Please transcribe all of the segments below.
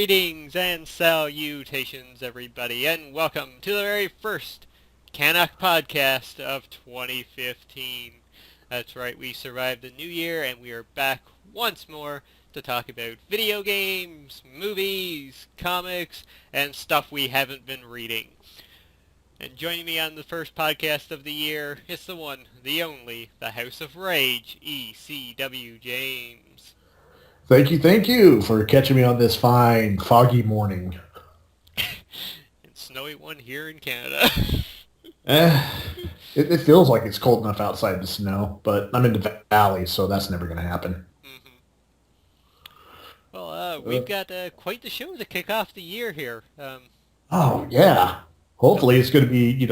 Greetings and salutations, everybody, and welcome to the very first CanUK podcast of 2015. That's right, we survived the new year, and we are back once more to talk about video games, movies, comics, and stuff we haven't been reading. And joining me on the first podcast of the year is the one, the only, the House of Rage, ECW James. Thank you for catching me on this fine, foggy morning. And snowy one here in Canada. It feels like it's cold enough outside to snow, but I'm in the valley, so that's never going to happen. Mm-hmm. Well, we've got quite the show to kick off the year here. Oh, yeah. Hopefully it's going to be,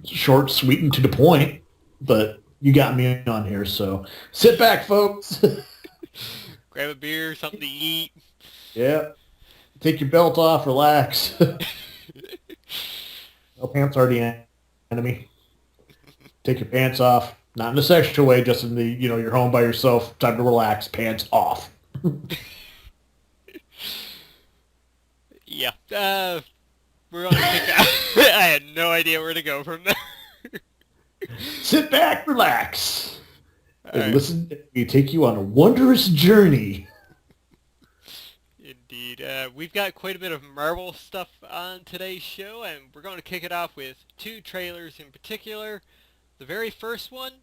short, sweet, and to the point, but you got me on here, so sit back, folks. Grab a beer, something to eat. Yeah. Take your belt off, relax. No pants are the enemy. Take your pants off. Not in a sexual way, just in the, you're home by yourself, time to relax, pants off. Yeah. We're going to pick out... I had no idea where to go from there. Sit back, relax. And right. listen, we take you on a wondrous journey. Indeed. We've got quite a bit of Marvel stuff on today's show, and we're going to kick it off with two trailers in particular. The very first one,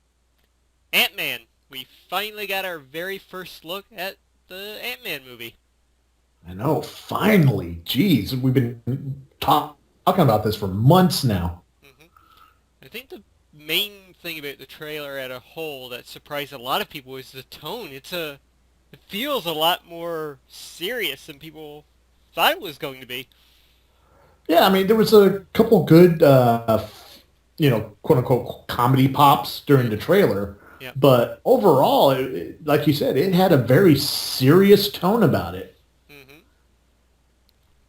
Ant-Man. We finally got our very first look at the Ant-Man movie. I know, finally. Jeez, we've been talking about this for months now. Mm-hmm. I think the main thing about the trailer as a whole that surprised a lot of people is the tone. It feels a lot more serious than people thought it was going to be. Yeah, I mean, there was a couple good, quote-unquote comedy pops during the trailer. Yeah. But overall, like you said, it had a very serious tone about it. Mm-hmm.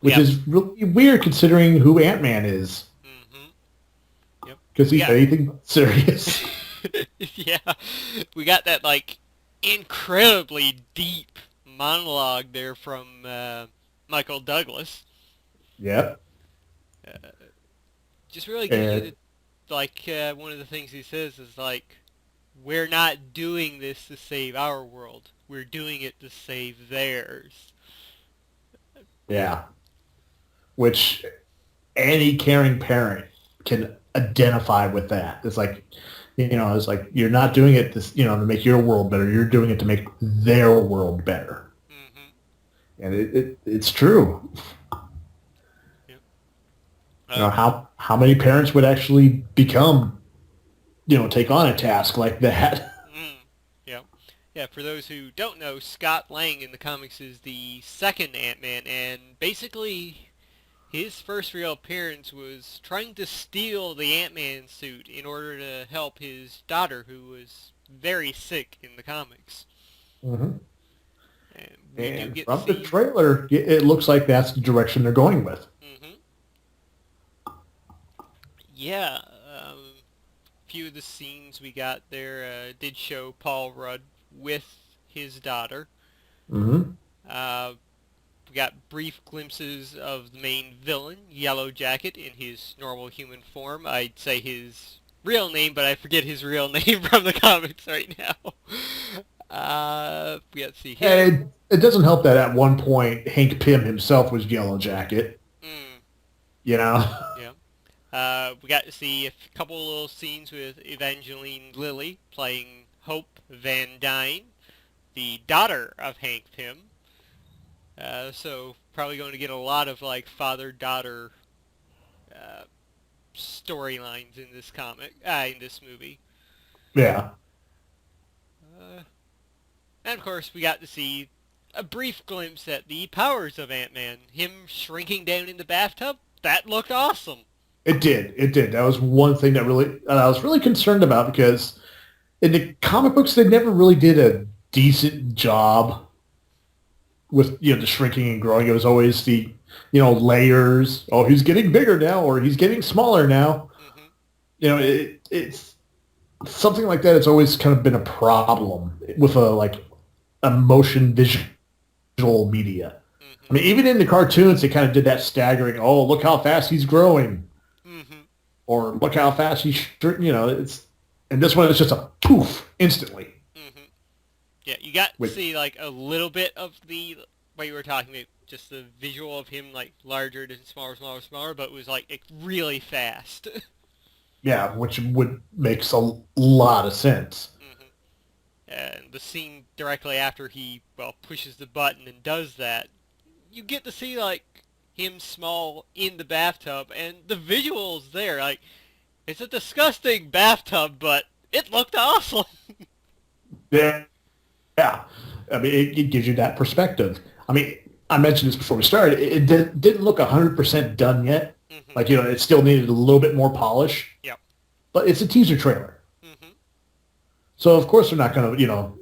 Which is really weird considering who Ant-Man is. Mm-hmm. Yep. Because he's anything but serious. Yeah. We got that, incredibly deep monologue there from Michael Douglas. Yep. Just really getting you one of the things he says is, we're not doing this to save our world. We're doing it to save theirs. Yeah. Which any caring parent can identify with that. It's like, you're not doing it to make your world better. You're doing it to make their world better. Mm-hmm. And it's true. Yep. How many parents would actually become, take on a task like that? Yeah. Yeah, for those who don't know, Scott Lang in the comics is the second Ant-Man, and basically his first real appearance was trying to steal the Ant-Man suit in order to help his daughter, who was very sick in the comics. Mm-hmm. And from the trailer, it looks like that's the direction they're going with. Mm-hmm. Yeah, a few of the scenes we got there did show Paul Rudd with his daughter. Mm-hmm. We got brief glimpses of the main villain, Yellow Jacket, in his normal human form. I'd say his real name, but I forget his real name from the comics right now. We got to see him. It doesn't help that at one point Hank Pym himself was Yellow Jacket. Yeah. We got to see a couple of little scenes with Evangeline Lilly playing Hope Van Dyne, the daughter of Hank Pym. So probably going to get a lot of father-daughter storylines in this in this movie. Yeah. And of course we got to see a brief glimpse at the powers of Ant-Man. Him shrinking down in the bathtub, that looked awesome. It did. That was one thing that I was really concerned about because in the comic books they never really did a decent job with the shrinking and growing. It was always the layers. Oh, he's getting bigger now, or he's getting smaller now. Mm-hmm. It's something like that. It's always kind of been a problem with a motion visual media. Mm-hmm. I mean, even in the cartoons, they kind of did that staggering, oh, look how fast he's growing. Mm-hmm. Or look how fast he's, it's, and this one is just a poof, instantly. Mm-hmm. Yeah, you got to With, see, like, a little bit of what you were talking about, just the visual of him, like, larger and smaller, smaller, smaller, but it was, like, really fast. yeah, which would makes a lot of sense. Mm-hmm. And the scene directly after he, well, pushes the button and does that, you get to see, like, him small in the bathtub, and the visuals there, like, it's a disgusting bathtub, but it looked awesome. Yeah, yeah. I mean, it gives you that perspective. I mean, I mentioned this before we started. Didn't look 100% done yet. Mm-hmm. Like, it still needed a little bit more polish. Yep. But it's a teaser trailer. Mm-hmm. So, of course, they're not going to,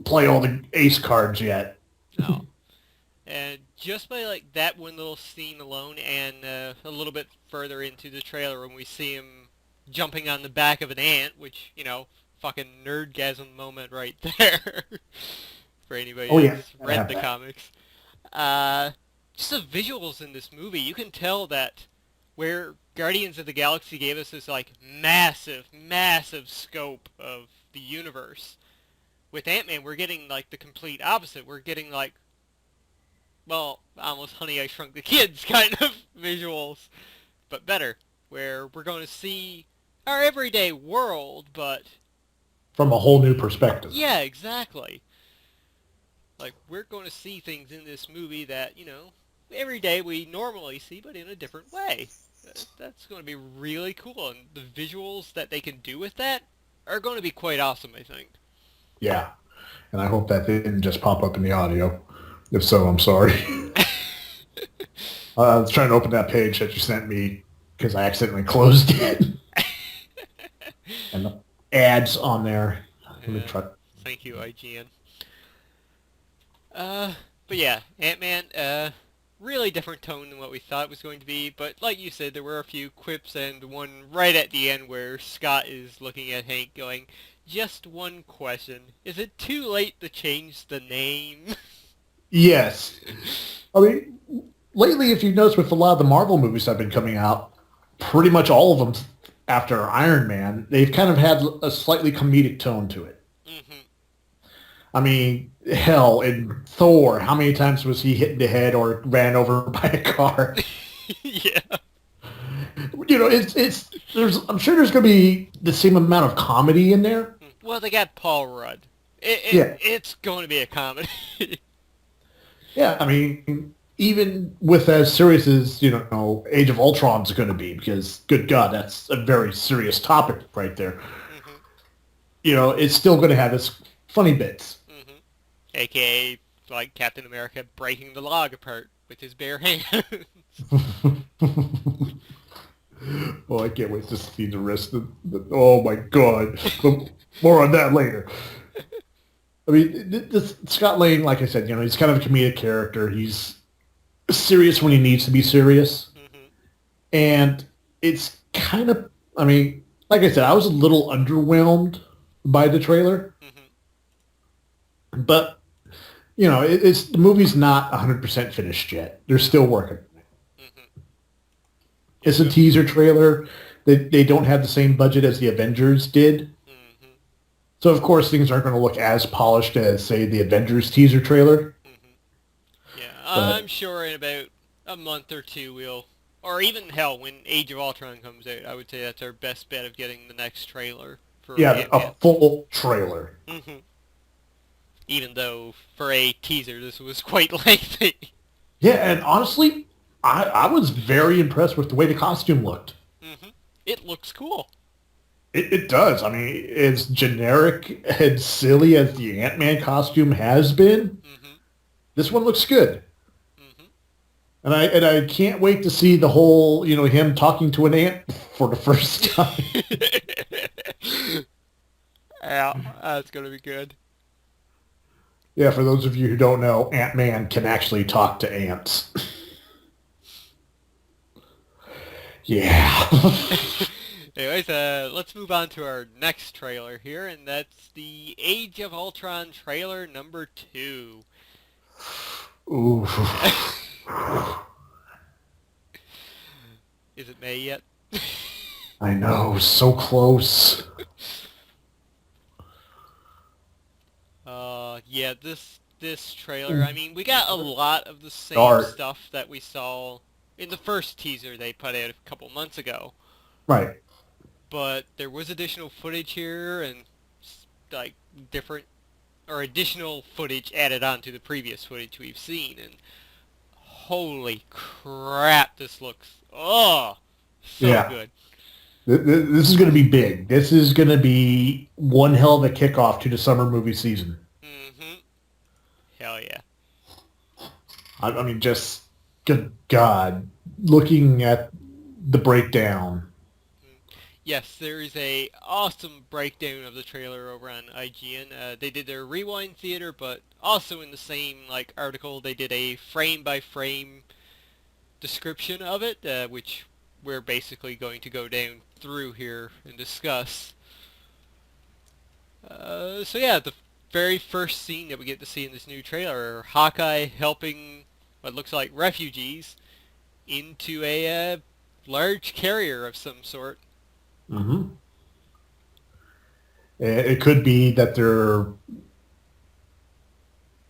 play all the ace cards yet. No. And just by, like, that one little scene alone and a little bit further into the trailer when we see him jumping on the back of an ant, which, fucking nerdgasm moment right there for anybody that's read the comics. Just the visuals in this movie, you can tell that where Guardians of the Galaxy gave us this, like, massive, massive scope of the universe, with Ant-Man we're getting, like, the complete opposite. We're getting, like, well, almost Honey, I Shrunk the Kids kind of visuals, but better, where we're going to see our everyday world, but From a whole new perspective. yeah, exactly. Like, we're going to see things in this movie that, every day we normally see, but in a different way. That's going to be really cool, and the visuals that they can do with that are going to be quite awesome, I think. Yeah, and I hope that didn't just pop up in the audio. If so, I'm sorry. I was trying to open that page that you sent me because I accidentally closed it. And the ads on there. Let me try. Thank you, IGN. But yeah, Ant-Man, really different tone than what we thought it was going to be, but like you said, there were a few quips and one right at the end where Scott is looking at Hank going, just one question. Is it too late to change the name? Yes. I mean, lately, if you've noticed with a lot of the Marvel movies that have been coming out, pretty much all of them after Iron Man, they've kind of had a slightly comedic tone to it. Mm-hmm. I mean, hell, in Thor, how many times was he hit in the head or ran over by a car? Yeah. I'm sure there's going to be the same amount of comedy in there. Well, they got Paul Rudd. It's going to be a comedy. Yeah, I mean, even with as serious as, Age of Ultron's going to be, because, good God, that's a very serious topic right there. Mm-hmm. It's still going to have its funny bits. Mm-hmm. A.K.A., like, Captain America breaking the log apart with his bare hands. Oh, I can't wait to see the rest of oh, my God. But more on that later. I mean, Scott Lang, like I said, he's kind of a comedic character. He's serious when he needs to be serious. Mm-hmm. And it's kind of, I mean, like I said, I was a little underwhelmed by the trailer. Mm-hmm. But, the movie's not 100% finished yet. They're still working on it. Mm-hmm. It's a teaser trailer. They don't have the same budget as the Avengers did. So, of course, things aren't going to look as polished as, say, the Avengers teaser trailer. Mm-hmm. Yeah, I'm sure in about a month or two or even, hell, when Age of Ultron comes out, I would say that's our best bet of getting the next trailer. For Ant-Man. A full trailer. Mm-hmm. Even though, for a teaser, this was quite lengthy. Yeah, and honestly, I was very impressed with the way the costume looked. Mm-hmm. It looks cool. It does. I mean, as generic and silly as the Ant-Man costume has been, mm-hmm. This one looks good. Mm-hmm. And I can't wait to see the whole, him talking to an ant for the first time. Yeah, that's going to be good. Yeah, for those of you who don't know, Ant-Man can actually talk to ants. Yeah. Anyways, let's move on to our next trailer here, and that's the Age of Ultron trailer number 2. Ooh. Is it May yet? I know, so close. Yeah, this trailer, I mean, we got a lot of the same Dark. stuff that we saw in the first teaser they put out a couple months ago. Right. But there was additional footage here and like different or additional footage added on to the previous footage we've seen, and holy crap, this looks so Yeah. good. This is going to be big. This is going to be one hell of a kickoff to the summer movie season. Mm-hmm. Hell yeah. I mean, just good God, looking at the breakdown. Yes, there is a awesome breakdown of the trailer over on IGN. They did their Rewind Theater, but also in the same like article, they did a frame-by-frame description of it, which we're basically going to go down through here and discuss. So yeah, the very first scene that we get to see in this new trailer, Hawkeye helping what looks like refugees into a large carrier of some sort. Mm-hmm. It could be that they're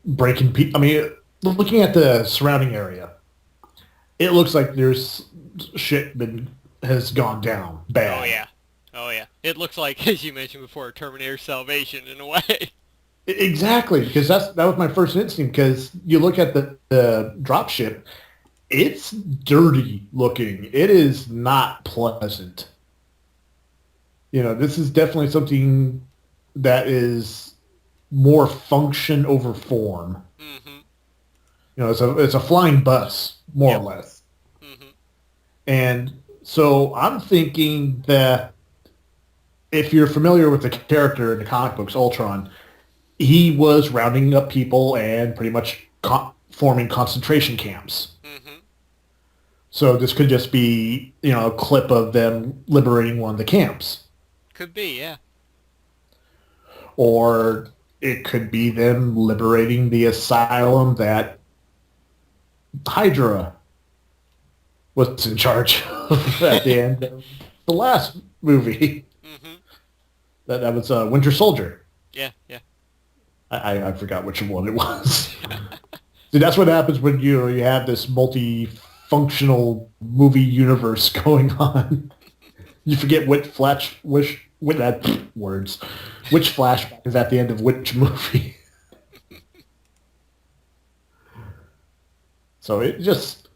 breaking people. I mean, looking at the surrounding area, it looks like there's shit has gone down bad. Oh yeah. Oh yeah. It looks like, as you mentioned before, Terminator Salvation in a way. Exactly, because that was my first instinct. Because you look at the drop ship, it's dirty looking. It is not pleasant. This is definitely something that is more function over form. Mm-hmm. It's a flying bus, more or less. Mm-hmm. And so I'm thinking that if you're familiar with the character in the comic books, Ultron, he was rounding up people and pretty much forming concentration camps. Mm-hmm. So this could just be, a clip of them liberating one of the camps. Could be, yeah. Or it could be them liberating the asylum that Hydra was in charge of at the end of the last movie. Mm-hmm. That was Winter Soldier. Yeah, yeah. I forgot which one it was. See, that's what happens when you have this multifunctional movie universe going on. You forget which flashback is at the end of which movie. So it just,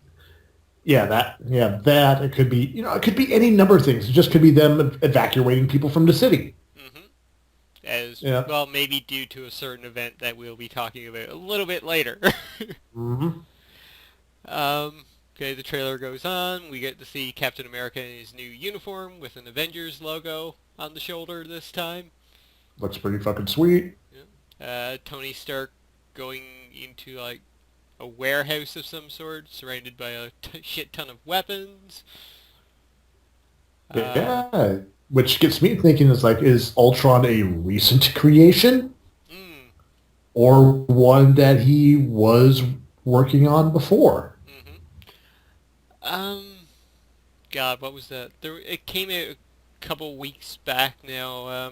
that it could be, it could be any number of things. It just could be them evacuating people from the city. Mm-hmm. Well, maybe due to a certain event that we'll be talking about a little bit later. Mm-hmm. Okay, the trailer goes on. We get to see Captain America in his new uniform with an Avengers logo on the shoulder this time. Looks pretty fucking sweet. Yeah. Tony Stark going into like a warehouse of some sort, surrounded by a shit ton of weapons. Yeah, which gets me thinking is Ultron a recent creation? Or one that he was working on before? God, what was that? It came out a couple weeks back now. I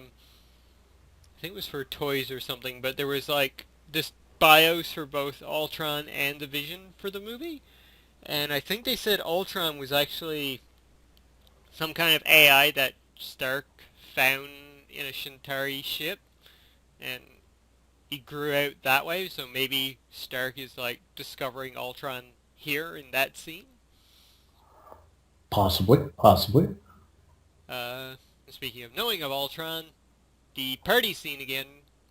think it was for toys or something, but there was like this BIOS for both Ultron and the Vision for the movie. And I think they said Ultron was actually some kind of AI that Stark found in a Shintari ship, and he grew out that way, so maybe Stark is like discovering Ultron here in that scene. Possibly. Speaking of knowing of Ultron, the party scene again,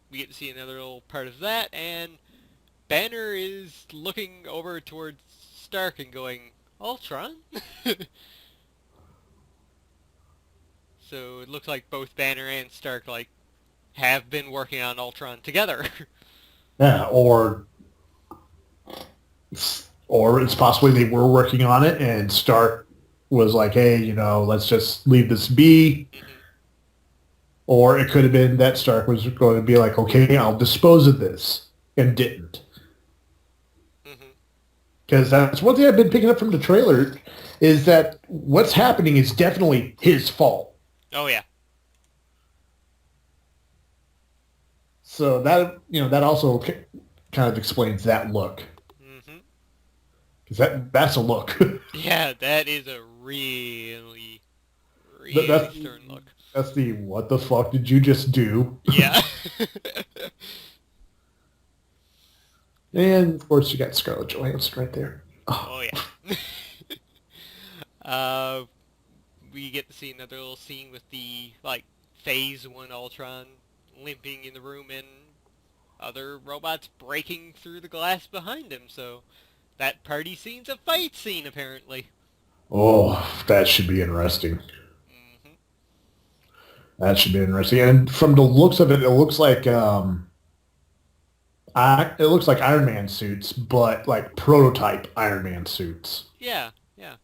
we get to see another little part of that, and Banner is looking over towards Stark and going, Ultron? So it looks like both Banner and Stark like have been working on Ultron together. Yeah, or it's possibly they were working on it and Stark was like, hey, let's just leave this be. Mm-hmm. Or it could have been that Stark was going to be like, okay, I'll dispose of this, and didn't. Mm-hmm. Because that's one thing I've been picking up from the trailer is that what's happening is definitely his fault. Oh yeah. So that also kind of explains that look. Hmm. Because that's a look. Yeah, that is a really, really that's stern look. that's the what the fuck did you just do? Yeah. And of course you got Scarlett Johansson right there. Oh yeah. uh, we get to see another little scene with the Phase 1 Ultron limping in the room and other robots breaking through the glass behind him. So that party scene's a fight scene apparently. Oh, that should be interesting. Hmm. That should be interesting. And from the looks of it, it looks like Iron Man suits, but like prototype Iron Man suits. Yeah, yeah.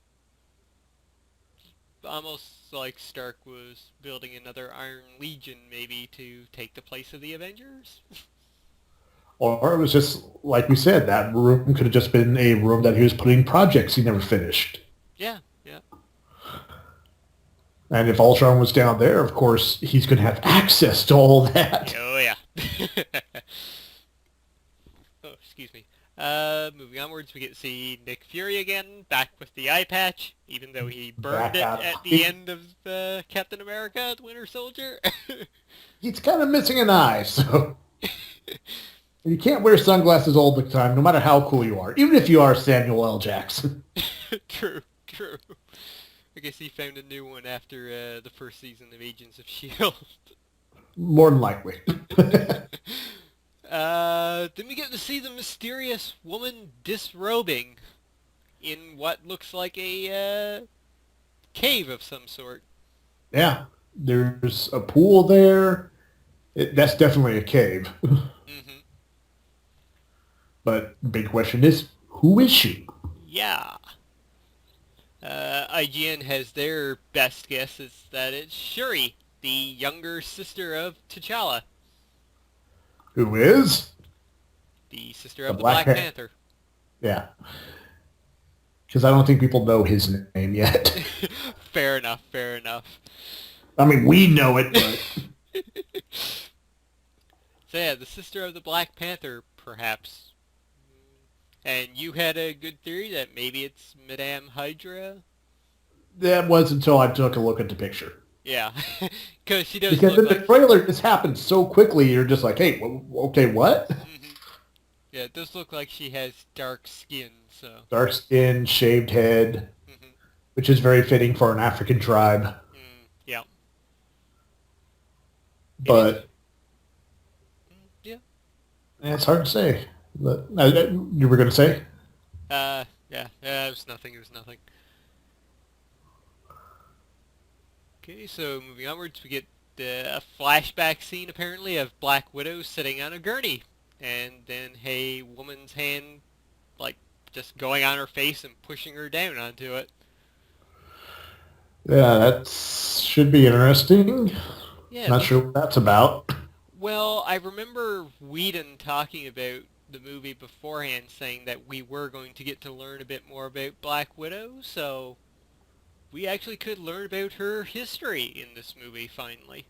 Almost like Stark was building another Iron Legion maybe to take the place of the Avengers. Or it was just, like we said, that room could have just been a room that he was putting projects he never finished. Yeah, yeah. And if Ultron was down there, of course, he's going to have access to all that. Oh yeah. Oh, excuse me. Moving onwards, we get to see Nick Fury again, back with the eye patch, even though he burned it at the end of Captain America, the Winter Soldier. He's kind of missing an eye, so you can't wear sunglasses all the time, no matter how cool you are, even if you are Samuel L. Jackson. True, true. I guess he found a new one after the first season of Agents of S.H.I.E.L.D. More than likely. Then we get to see the mysterious woman disrobing in what looks like a cave of some sort. Yeah, there's a pool there. That's definitely a cave. Mm-hmm. But big question is, who is she? Yeah. IGN has their best guess is that it's Shuri, the younger sister of T'Challa, Who is? the sister of the Black Panther. Yeah. Because I don't think people know his name yet. Fair enough, fair enough. I mean, we know it, but... So yeah, the sister of the Black Panther, perhaps. And you had a good theory that maybe it's Madame Hydra? That was until I took a look at the picture. Yeah, because she does Because look in the like... trailer, this happened so quickly, you're just like, hey, okay, what? Mhm. Yeah, it does look like she has dark skin, so... Dark skin, shaved head, Hmm. which is very fitting for an African tribe. Yeah. But Yeah. it's hard to say. But, you were going to say? Yeah, it was nothing, it was nothing. Okay, so moving onwards, we get a flashback scene, apparently, of Black Widow sitting on a gurney. And then a woman's hand, just going on her face and pushing her down onto it. Yeah, that should be interesting. Yeah, Not sure what that's about. well, I remember Whedon talking about the movie beforehand, saying that we were going to get to learn a bit more about Black Widow, so we actually could learn about her history in this movie, finally.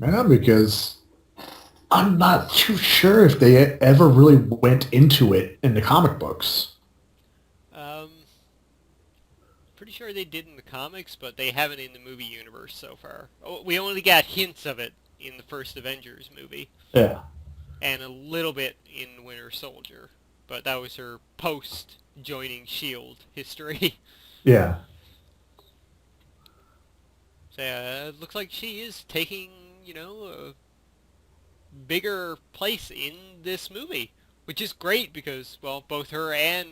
Yeah, because I'm not too sure if they ever really went into it in the comic books. Um, pretty sure they did in the comics, but they haven't in the movie universe so far. Oh, we only got hints of it in the first Avengers movie. Yeah. And a little bit in Winter Soldier. But that was her post-joining S.H.I.E.L.D. history. Yeah. So it looks like she is taking, a bigger place in this movie. Which is great because, well, both her and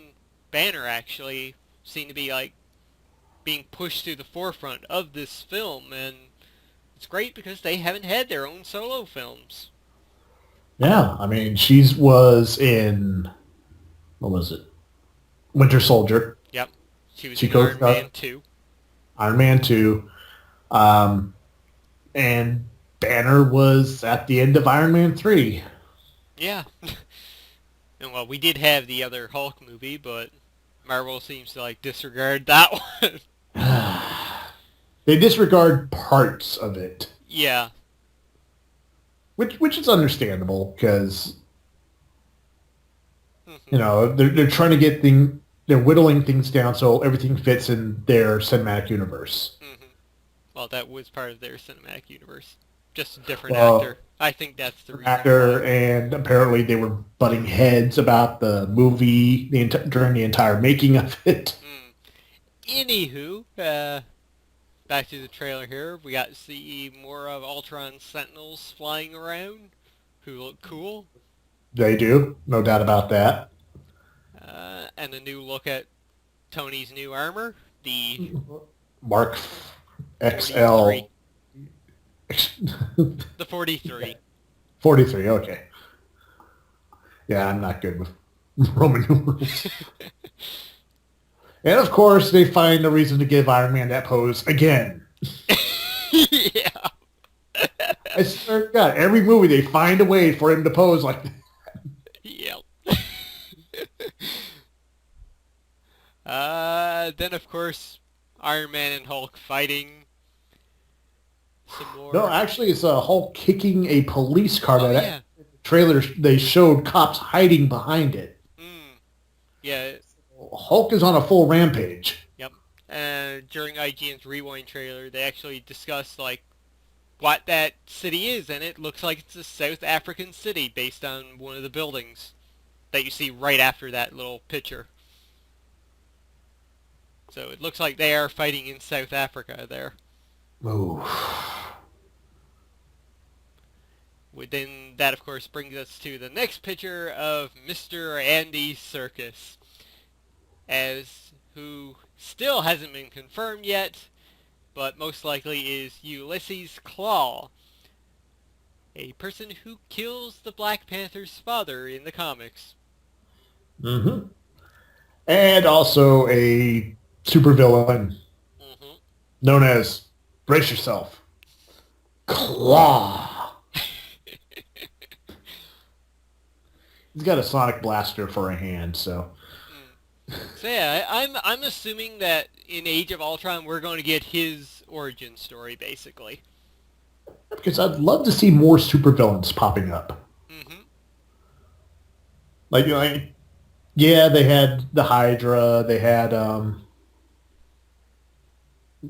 Banner actually seem to be, being pushed to the forefront of this film. And it's great because they haven't had their own solo films. Yeah, I mean, she was in, what was it? Winter Soldier. Yep. She was She in Iron co-starred Man 2. Iron Man 2. And Banner was at the end of Iron Man 3. Yeah. And well, we did have the other Hulk movie, but Marvel seems to like disregard that one. They disregard parts of it, Yeah. which is understandable because Hmm. they're trying to they're whittling things down so everything fits in their cinematic universe. Hmm. Well, that was part of their cinematic universe. Just a different actor. Well, I think that's the reason actor, why. and apparently they were butting heads about the movie during the entire making of it. Mm. Anywho, back to the trailer here. We got to see more of Ultron Sentinels flying around, who look cool, They do, no doubt about that. and a new look at Tony's new armor, the Mark 43. XL The 43. 43. Okay, yeah, I'm not good with Roman numerals. And of course, they find a reason to give Iron Man that pose again. Yeah. I swear to God, every movie they find a way for him to pose like that. Yep. Then of course, Iron Man and Hulk fighting some No, more. actually, it's a Hulk kicking a police car. Oh That yeah. trailer they showed cops hiding behind it. Mm. Yeah. Hulk is on a full rampage. Yep. And during IGN's Rewind trailer, they actually discussed like what that city is, and it looks like it's a South African city based on one of the buildings that you see right after that little picture. So it looks like they are fighting in South Africa there. Ooh. Then that, of course, brings us to the next picture of Mr. Andy Serkis, as who still hasn't been confirmed yet, but most likely is Ulysses Claw, a person who kills the Black Panther's father in the comics. Mm-hmm. And also a supervillain Mm-hmm. known as, brace yourself, Claw. He's got a sonic blaster for a hand, so. So yeah, I'm assuming that in Age of Ultron we're going to get his origin story, basically. Because I'd love to see more supervillains popping up. Mm-hmm. Like, yeah, they had the Hydra. They had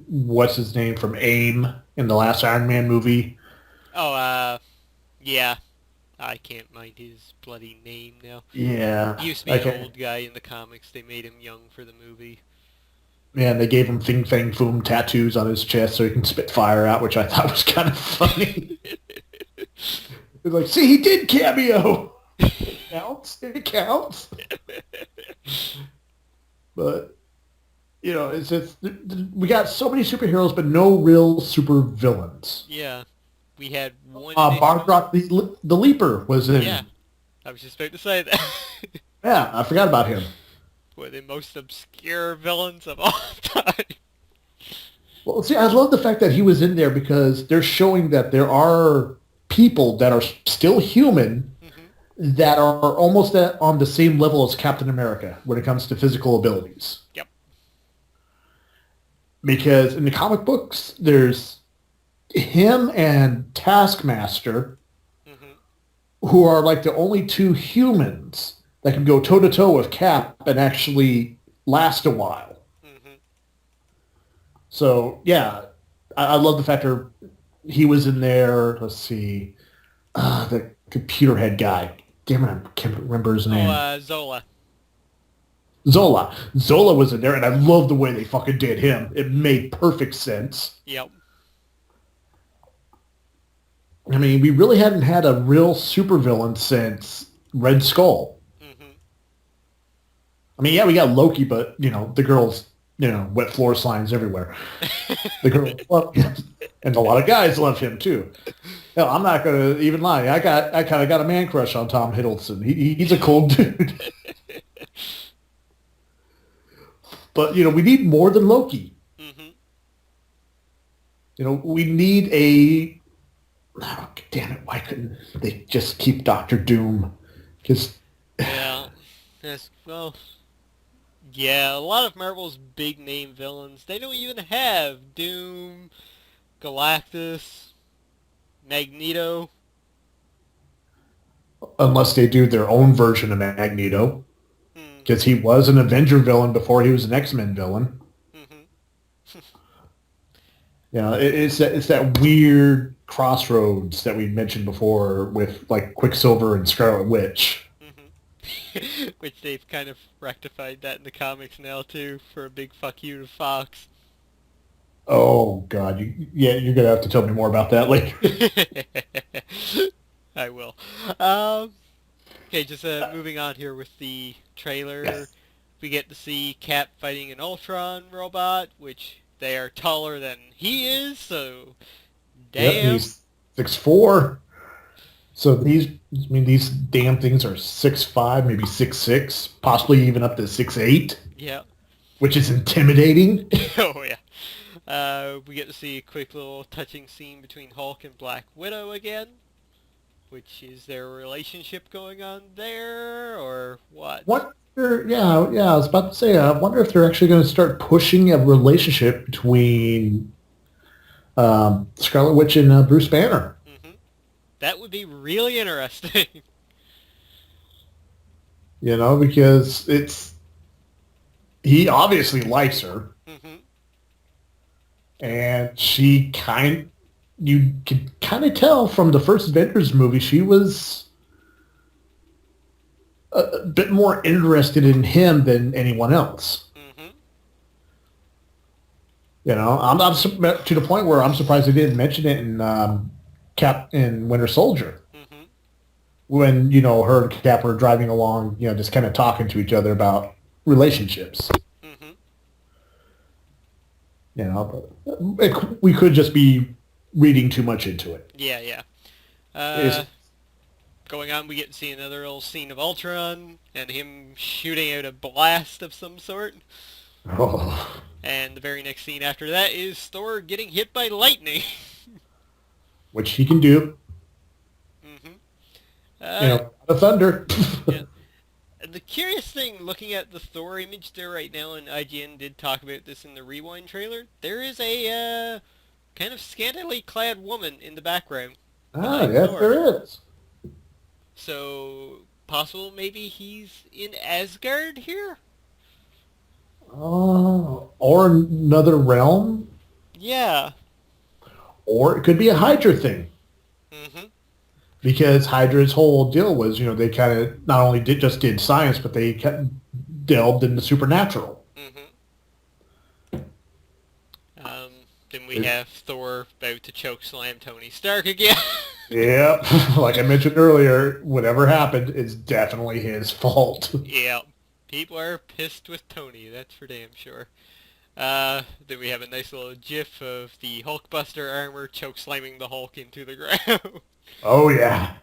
what's his name from AIM in the last Iron Man movie. Oh, yeah. I can't mind his bloody name now. Yeah, He used to be an okay. old guy in the comics. They made him young for the movie. Man, they gave him Fing Fang Foom tattoos on his chest so he can spit fire out, which I thought was kind of funny. It's like, see, he did cameo. It counts. It counts. But it's just we got so many superheroes, but no real super villains. Yeah. We had one... Bartrock the Leaper was in. Yeah. I was just about to say that. Yeah, I forgot about him. One of the most obscure villains of all time. Well, see, I love the fact that he was in there because they're showing that there are people that are still human Mm-hmm. that are almost on the same level as Captain America when it comes to physical abilities. Yep. Because in the comic books, there's him and Taskmaster, Mm-hmm. who are like the only two humans that can go toe-to-toe with Cap and actually last a while. Mm-hmm. So, yeah, I love the fact that he was in there. Let's see. The computer head guy. Damn it, I can't remember his name. Zola. Zola. Zola was in there, and I love the way they fucking did him. It made perfect sense. Yep. I mean, we really hadn't had a real supervillain since Red Skull. Mm-hmm. I mean, yeah, we got Loki, but, the girls, wet floor signs everywhere. The girls love him, and a lot of guys love him, too. Hell, I'm not going to even lie. I kind of got a man crush on Tom Hiddleston. He's a cool dude. But, we need more than Loki. Mm-hmm. We need a... Oh, damn it, why couldn't they just keep Doctor Doom? Because... Yeah. Yes, well, yeah, a lot of Marvel's big name villains, they don't even have Doom, Galactus, Magneto. Unless they do their own version of Magneto, Hmm. because he was an Avenger villain before he was an X-Men villain. Mm-hmm. You know, it's that weird crossroads that we mentioned before with like Quicksilver and Scarlet Witch. Mm-hmm. Which they've kind of rectified that in the comics now too, for a big fuck you to Fox. Oh God, yeah, you're gonna have to tell me more about that later. I will. Um, okay, just moving on here with the trailer. Yes. We get to see Cap fighting an Ultron robot, which they are taller than he is, so Yep, damn. he's 6'4". So these damn things are 6'5", maybe 6'6", possibly even up to 6'8", Yeah. which is intimidating. Oh yeah. We get to see a quick little touching scene between Hulk and Black Widow again, which is their relationship going on there, or what? Yeah, I was about to say, I wonder if they're actually going to start pushing a relationship between Scarlet Witch and Bruce Banner. Hmm. That would be really interesting. You know, because he obviously likes her, Hmm. and you can kind of tell from the first Avengers movie she was a bit more interested in him than anyone else. Hmm. You know, to the point where I'm surprised they didn't mention it in Cap in Winter Soldier Hmm. when her and Cap were driving along, just kind of talking to each other about relationships. Hmm. But we could just be reading too much into it. Yeah, yeah. It's, Going on, we get to see another little scene of Ultron and him shooting out a blast of some sort. oh, And the very next scene after that is Thor getting hit by lightning. which he can do. Hmm. Uh, The thunder. yeah. The curious thing, looking at the Thor image there right now, and IGN did talk about this in the Rewind trailer, there is a kind of scantily clad woman in the background behind Yes, Thor. there is. So, possible maybe he's in Asgard here? Or another realm, Yeah. or it could be a Hydra thing. Hmm. Because Hydra's whole deal was, they kind of not only did science, but they delved into supernatural. Hmm. Then we have Thor about to choke slam Tony Stark again. Yep. Like I mentioned earlier, whatever happened is definitely his fault. Yeah. People are pissed with Tony, that's for damn sure. Then we have a nice little gif of the Hulkbuster armor choke slamming the Hulk into the ground. Oh, yeah.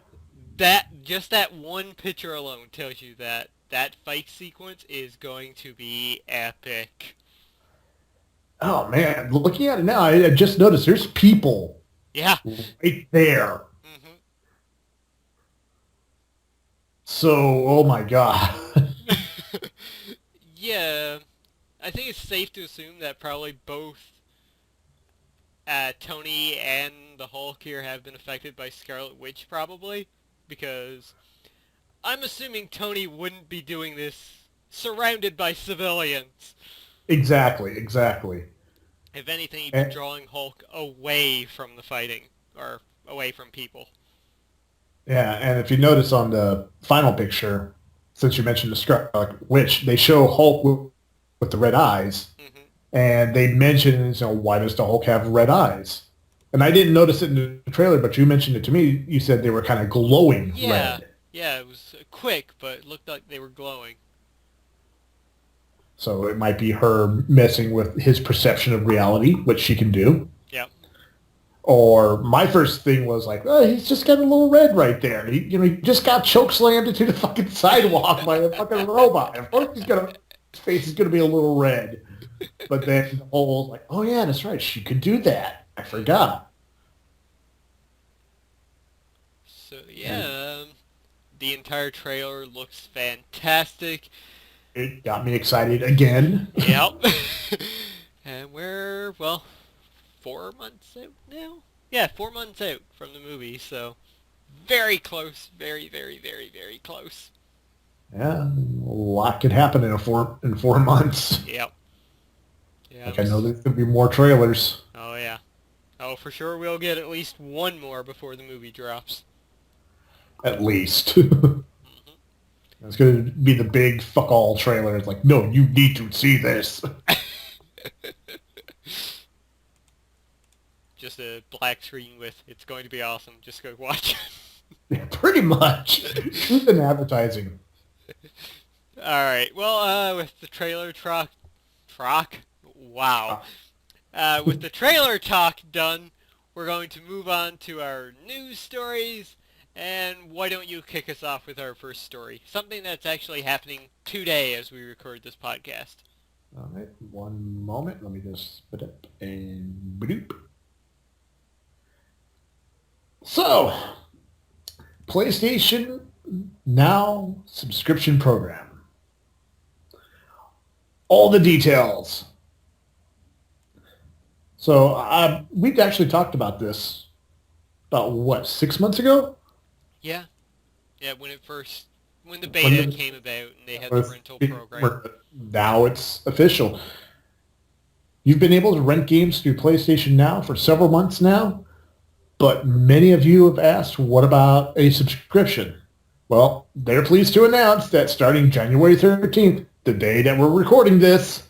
Just that one picture alone tells you that that fight sequence is going to be epic. Oh, man. Looking at it now, I just noticed there's people Yeah. right there. Hmm. So, oh, my God. Yeah. I think it's safe to assume that probably both Tony and the Hulk here have been affected by Scarlet Witch, probably, because I'm assuming Tony wouldn't be doing this surrounded by civilians. Exactly. If anything, he'd be And, drawing Hulk away from the fighting, or away from people. yeah, and if you notice on the final picture, since you mentioned the Scarlet Witch, they show Hulk with the red eyes. Hmm. And they mentioned, why does the Hulk have red eyes? And I didn't notice it in the trailer, but you mentioned it to me. You said they were kind of glowing Yeah, red. yeah, it was quick, but it looked like they were glowing. So it might be her messing with his perception of reality, which she can do. Yep. Or my first thing was like, oh, he's just got a little red right there. He just got choke slammed into the fucking sidewalk by a fucking robot. Of course his face is gonna be a little red. But then the whole like, oh yeah, that's right, she could do that. I forgot. So And yeah, The entire trailer looks fantastic. It got me excited again. Yep. And we're, well, 4 months out now? Yeah, 4 months out from the movie, so very close. Very, very, very, very close. Yeah, a lot could happen in 4 months. Yep. Yeah, Like I know there's gonna be more trailers. oh yeah. Oh, for sure we'll get at least one more before the movie drops. At least. Hmm. It's gonna be the big fuck all trailer. It's like, no, you need to see this. Just a black screen with, it's going to be awesome, just go watch it. Yeah, pretty much. Truth in advertising. Alright, well, with the trailer trock? Wow. With the trailer talk done, we're going to move on to our news stories, and why don't you kick us off with our first story? Something that's actually happening today as we record this podcast. All right, one moment. Let me just spit up and bloop. So, PlayStation Now subscription program. All the details. So, we'd actually talked about this about, what, 6 months ago? Yeah. Yeah, when the beta came about and they had the rental program. Now it's official. You've been able to rent games through PlayStation Now for several months now, but many of you have asked, what about a subscription? Well, they're pleased to announce that starting January 13th, the day that we're recording this,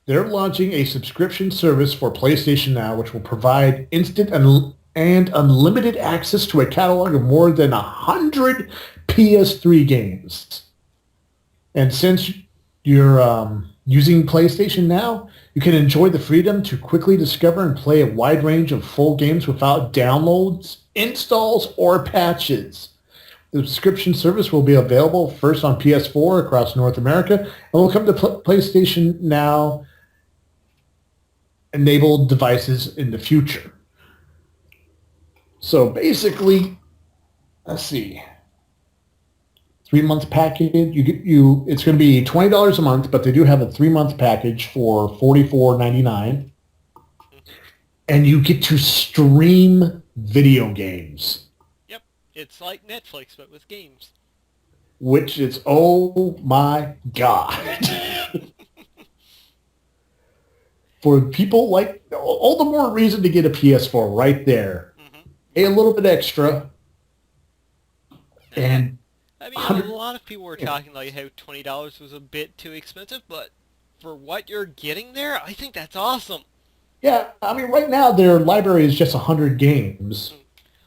they're launching a subscription service for PlayStation Now, which will provide instant and unlimited access to a catalog of more than 100 PS3 games. And since you're using PlayStation Now, you can enjoy the freedom to quickly discover and play a wide range of full games without downloads, installs, or patches. The subscription service will be available first on PS4 across North America and will come to PlayStation Now enabled devices in the future. So basically, let's see, 3 month package. It's going to be $20 a month, but they do have a 3 month package for $44.99, and you get to stream video games. Yep, it's like Netflix but with games. Which is, oh my god. For people like, all the more reason to get a PS4 right there. Mm-hmm. Pay a little bit extra. And I mean, a lot of people were talking like how $20 was a bit too expensive, but for what you're getting there, I think that's awesome. Yeah, I mean, right now their library is just 100 games.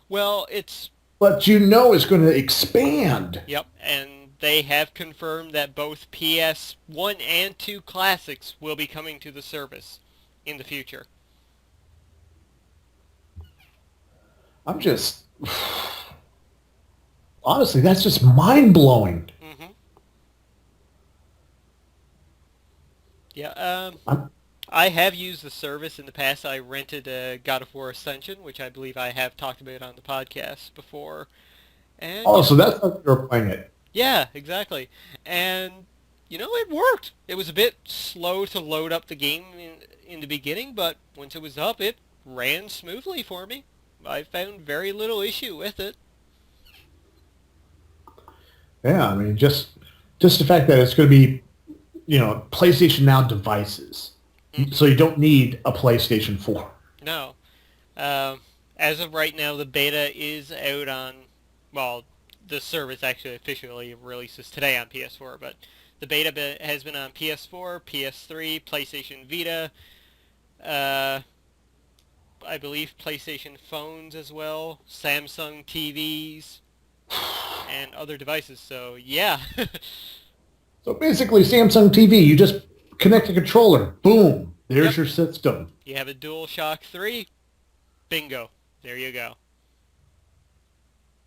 Well, it's... But you know it's going to expand. Yep, and they have confirmed that both PS1 and 2 classics will be coming to the service in the future. I'm just... Honestly, that's just mind-blowing. Mm-hmm. Yeah, I have used the service in the past. I rented God of War Ascension, which I believe I have talked about on the podcast before. And, so that's how you're playing it. Yeah, exactly. And, it worked. It was a bit slow to load up the game in the beginning, but once it was up, it ran smoothly for me. I found very little issue with it. Yeah, I mean, just the fact that it's going to be, PlayStation Now devices. Mm-hmm. So you don't need a PlayStation 4. No. As of right now, the beta is out on, well, the service actually officially releases today on PS4, but the beta has been on PS4, PS3, PlayStation Vita, I believe PlayStation phones as well, Samsung TVs, and other devices, so yeah. So basically, Samsung TV, you just connect a controller, boom, there's your system. You have a DualShock 3, bingo, there you go.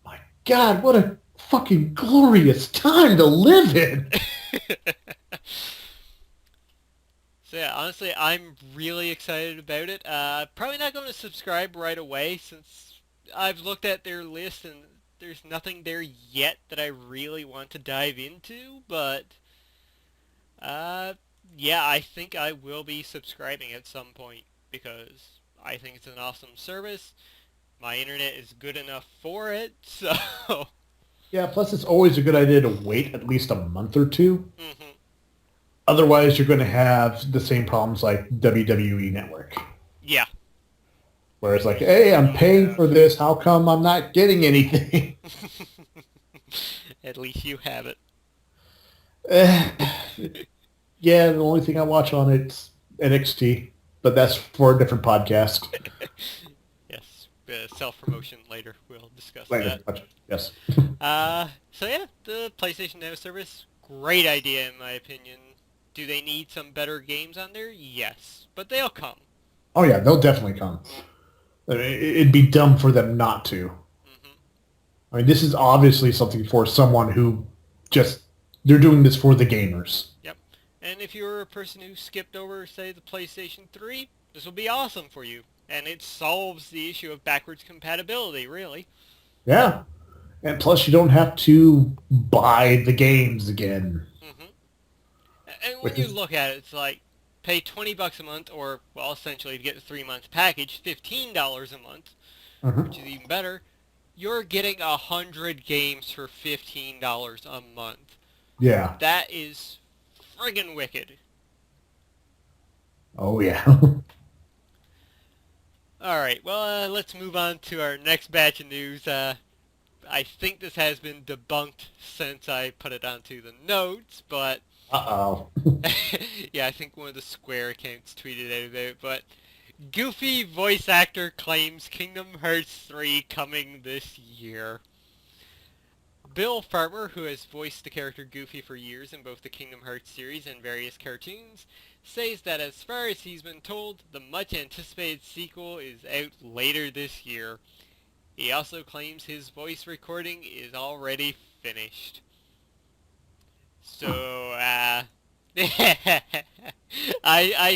My God, what a fucking glorious time to live in! So yeah, honestly, I'm really excited about it. Probably not going to subscribe right away since I've looked at their list and there's nothing there yet that I really want to dive into, but yeah, I think I will be subscribing at some point because I think it's an awesome service. My internet is good enough for it, so... Yeah, plus it's always a good idea to wait at least a month or two. hmm Otherwise, you're going to have the same problems like WWE Network. Yeah. Where it's like, hey, I'm paying for this. How come I'm not getting anything? At least you have it. Yeah, the only thing I watch on it's NXT, but that's for a different podcast. Yes, self-promotion later. We'll discuss Later. that. Yes. So yeah, the PlayStation Now service, great idea in my opinion. Do they need some better games on there? Yes, but they'll come. Oh yeah, they'll definitely come. I mean, it'd be dumb for them not to. hmm I mean, this is obviously something for someone who they're doing this for the gamers. Yep. And if you're a person who skipped over, say, the PlayStation 3, this will be awesome for you. And it solves the issue of backwards compatibility, really. Yeah. And plus, you don't have to buy the games again. hmm And when you look at it, it's like, pay $20 a month, or, well, essentially, if you get the 3-month package, $15 a month, which is even better. You're getting 100 games for $15 a month. Yeah. That is friggin' wicked. Oh, yeah. Alright, well, let's move on to our next batch of news. I think this has been debunked since I put it onto the notes, but... Uh-oh. yeah, I think one of the Square accounts tweeted out about it, but... Goofy voice actor claims Kingdom Hearts 3 coming this year. Bill Farmer, who has voiced the character Goofy for years in both the Kingdom Hearts series and various cartoons, says that as far as he's been told, the much-anticipated sequel is out later this year. He also claims his voice recording is already finished. So, I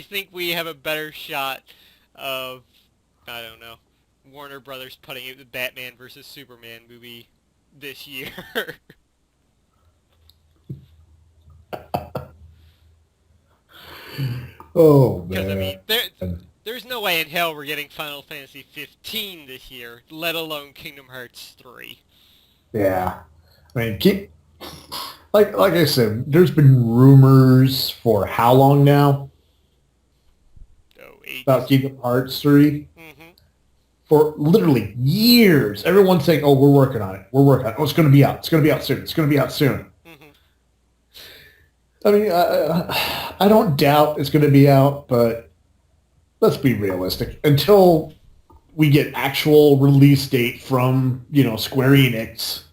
think we have a better shot of, I don't know, Warner Brothers putting out the Batman vs. Superman movie this year. Oh, man. Because, I mean, there's no way in hell we're getting Final Fantasy 15 this year, let alone Kingdom Hearts 3. Yeah. I mean, like I said, there's been rumors for how long now? About Kingdom Hearts 3. Mm-hmm. For literally years. Everyone's saying, oh, we're working on it. We're working on it. Oh, it's going to be out. It's going to be out soon. It's going to be out soon. Mm-hmm. I mean, I don't doubt it's going to be out, but let's be realistic. Until we get actual release date from, Square Enix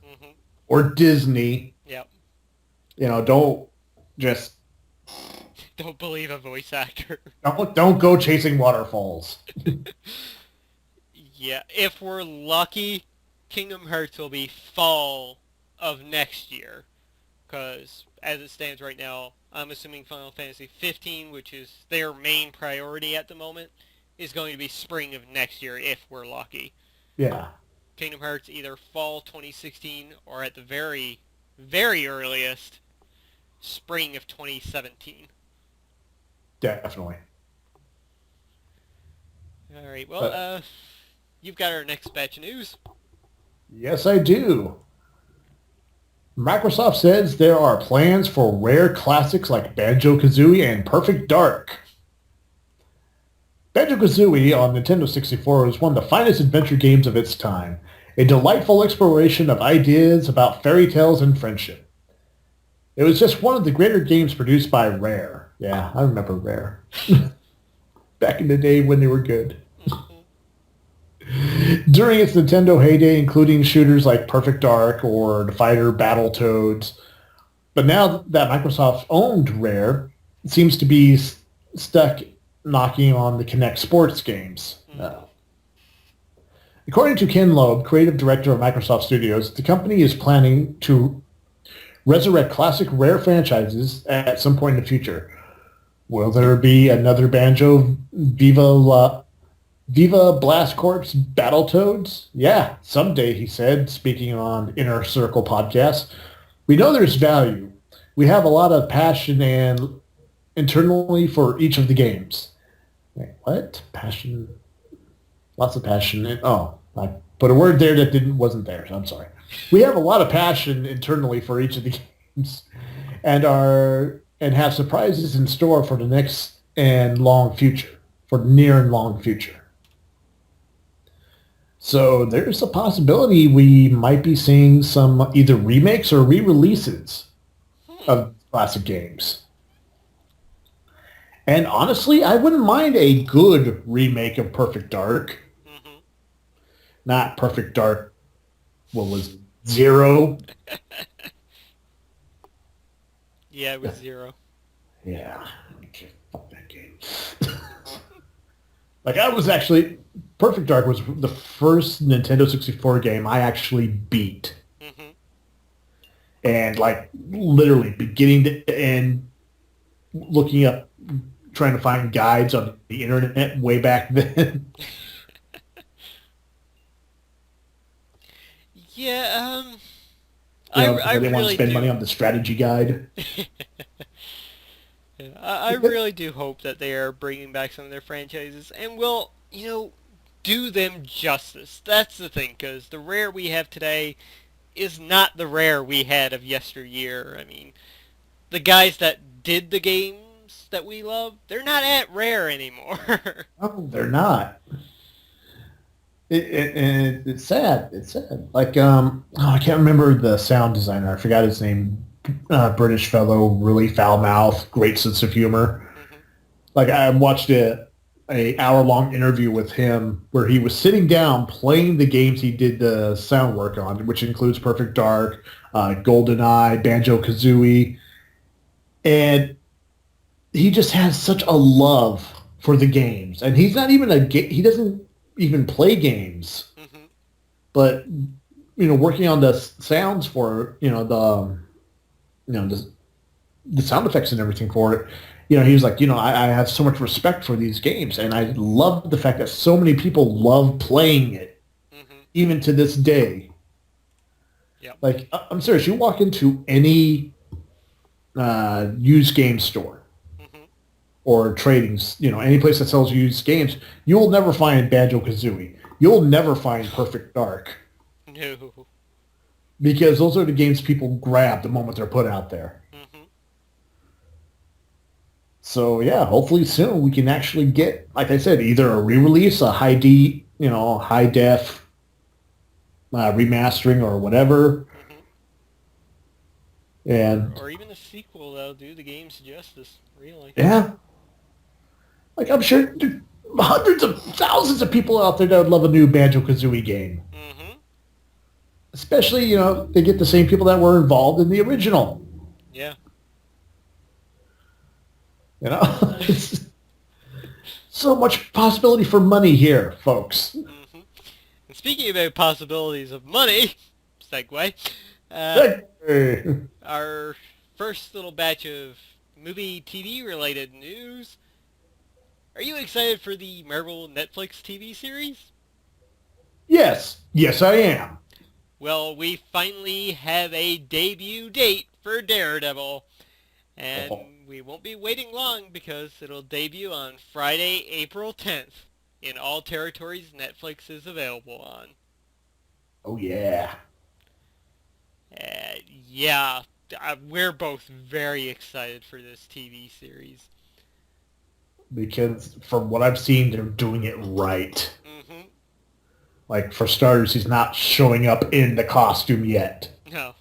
or Disney, Yep. Don't just... Don't believe a voice actor. Don't go chasing waterfalls. Yeah, if we're lucky, Kingdom Hearts will be fall of next year. Because, as it stands right now, I'm assuming Final Fantasy 15, which is their main priority at the moment, is going to be spring of next year, if we're lucky. Yeah. Kingdom Hearts either fall 2016, or at the very, very earliest, spring of 2017. Definitely. Alright, well, you've got our next batch of news. Yes, I do. Microsoft says there are plans for rare classics like Banjo-Kazooie and Perfect Dark. Banjo-Kazooie on Nintendo 64 was one of the finest adventure games of its time, a delightful exploration of ideas about fairy tales and friendship. It was just one of the greater games produced by Rare. Yeah, I remember Rare. Back in the day when they were good. During its Nintendo heyday, including shooters like Perfect Dark or the fighter Battletoads. But now that Microsoft owned Rare, it seems to be stuck knocking on the Kinect sports games. According to Ken Loeb, creative director of Microsoft Studios, the company is planning to resurrect classic Rare franchises at some point in the future. Will there be another Banjo Viva Blast Corps Battletoads? Yeah, someday, he said, speaking on Inner Circle podcast. We know there's value. We have a lot of passion and internally for each of the games. Wait, what? Passion? Lots of passion. Oh, I put a word there that wasn't there. So I'm sorry. We have a lot of passion internally for each of the games, and have surprises in store for the next and long future, for the near and long future. So there's a possibility we might be seeing some either remakes or re-releases of classic games. And honestly, I wouldn't mind a good remake of Perfect Dark. Mm-hmm. Not Perfect Dark, what was Zero? Yeah, it was Zero. Yeah. Okay, fuck that game. Like, I was actually... Perfect Dark was the first Nintendo 64 game I actually beat. Mm-hmm. And, like, literally beginning to end, looking up, trying to find guides on the internet way back then. Yeah, I didn't want to really spend do. money on the strategy guide. I really do hope that they are bringing back some of their franchises and will, do them justice. That's the thing, because the Rare we have today is not the Rare we had of yesteryear. I mean, the guys that did the games that we love, they're not at Rare anymore. No, they're not. It's sad. It's sad. Like, I can't remember the sound designer. I forgot his name. British fellow, really foul mouth, great sense of humor. Mm-hmm. Like, I watched a hour-long interview with him where he was sitting down playing the games he did the sound work on, which includes Perfect Dark, GoldenEye, Banjo-Kazooie. And he just has such a love for the games. And he's not even he doesn't even play games. Mm-hmm. But, working on the sounds for, the sound effects and everything for it, he was like, I have so much respect for these games, and I love the fact that so many people love playing it, Mm-hmm. even to this day. Yep. Like, I'm serious, you walk into any used game store Mm-hmm. or trading, any place that sells used games, you will never find Banjo-Kazooie. You'll never find Perfect Dark. No. Because those are the games people grab the moment they're put out there. Mm-hmm. So yeah, hopefully soon we can actually get, like I said, either a re-release, a high def remastering or whatever, Mm-hmm. and Or even a sequel that'll do the games justice, really. yeah, like I'm sure hundreds of thousands of people out there that would love a new Banjo-Kazooie game. Mm-hmm. Especially, they get the same people that were involved in the original. Yeah. It's so much possibility for money here, folks. Mm-hmm. And speaking about possibilities of money, segue, our first little batch of movie TV related news. Are you excited for the Marvel Netflix TV series? Yes, I am. Well, we finally have a debut date for Daredevil. And we won't be waiting long because it'll debut on Friday, April 10th in all territories Netflix is available on. Oh, yeah. Yeah, we're both very excited for this TV series. Because from what I've seen, they're doing it right. Mm-hmm. Like, for starters, he's not showing up in the costume yet. No.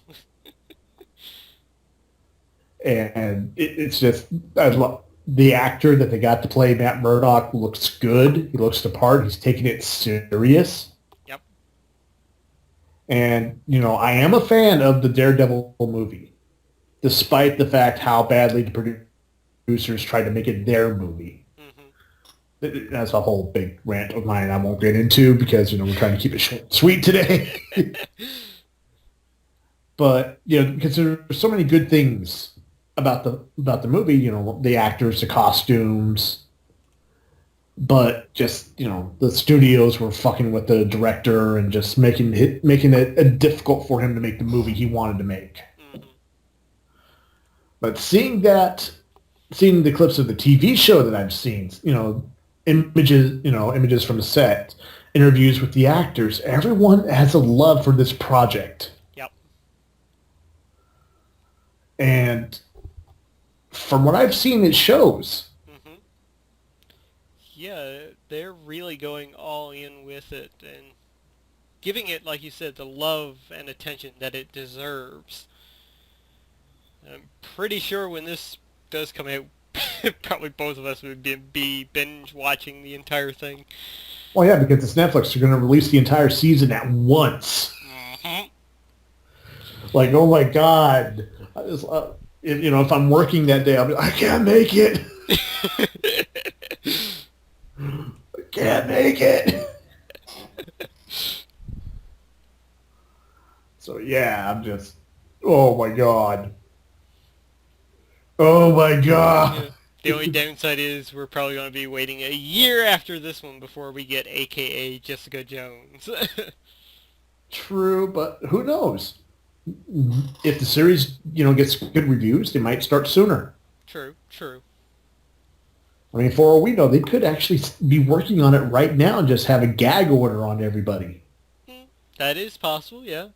And it's just, the actor that they got to play Matt Murdock looks good. He looks the part. He's taking it serious. Yep. And, I am a fan of the Daredevil movie, despite the fact how badly the producers tried to make it their movie. Mm-hmm. That's a whole big rant of mine I won't get into because, we're trying to keep it short and sweet today. But, because there's so many good things about the movie, the actors, the costumes, but just, the studios were fucking with the director and just making it difficult for him to make the movie he wanted to make. Mm-hmm. But seeing the clips of the TV show that I've seen, images from the set, interviews with the actors, everyone has a love for this project. Yep. And from what I've seen, it shows. Mm-hmm. Yeah, they're really going all in with it and giving it, like you said, the love and attention that it deserves. I'm pretty sure when this does come out, probably both of us would be binge watching the entire thing. Well, yeah, because it's Netflix. They're going to release the entire season at once. Mm-hmm. Like, oh my God. If I'm working that day, I'll be like, I can't make it. I can't make it. So, yeah, I'm just, oh my God. Oh my God. Yeah. The only downside is we're probably going to be waiting a year after this one before we get AKA Jessica Jones. True, but who knows? If the series, gets good reviews, they might start sooner. True. I mean, for all we know, they could actually be working on it right now and just have a gag order on everybody. That is possible, yeah.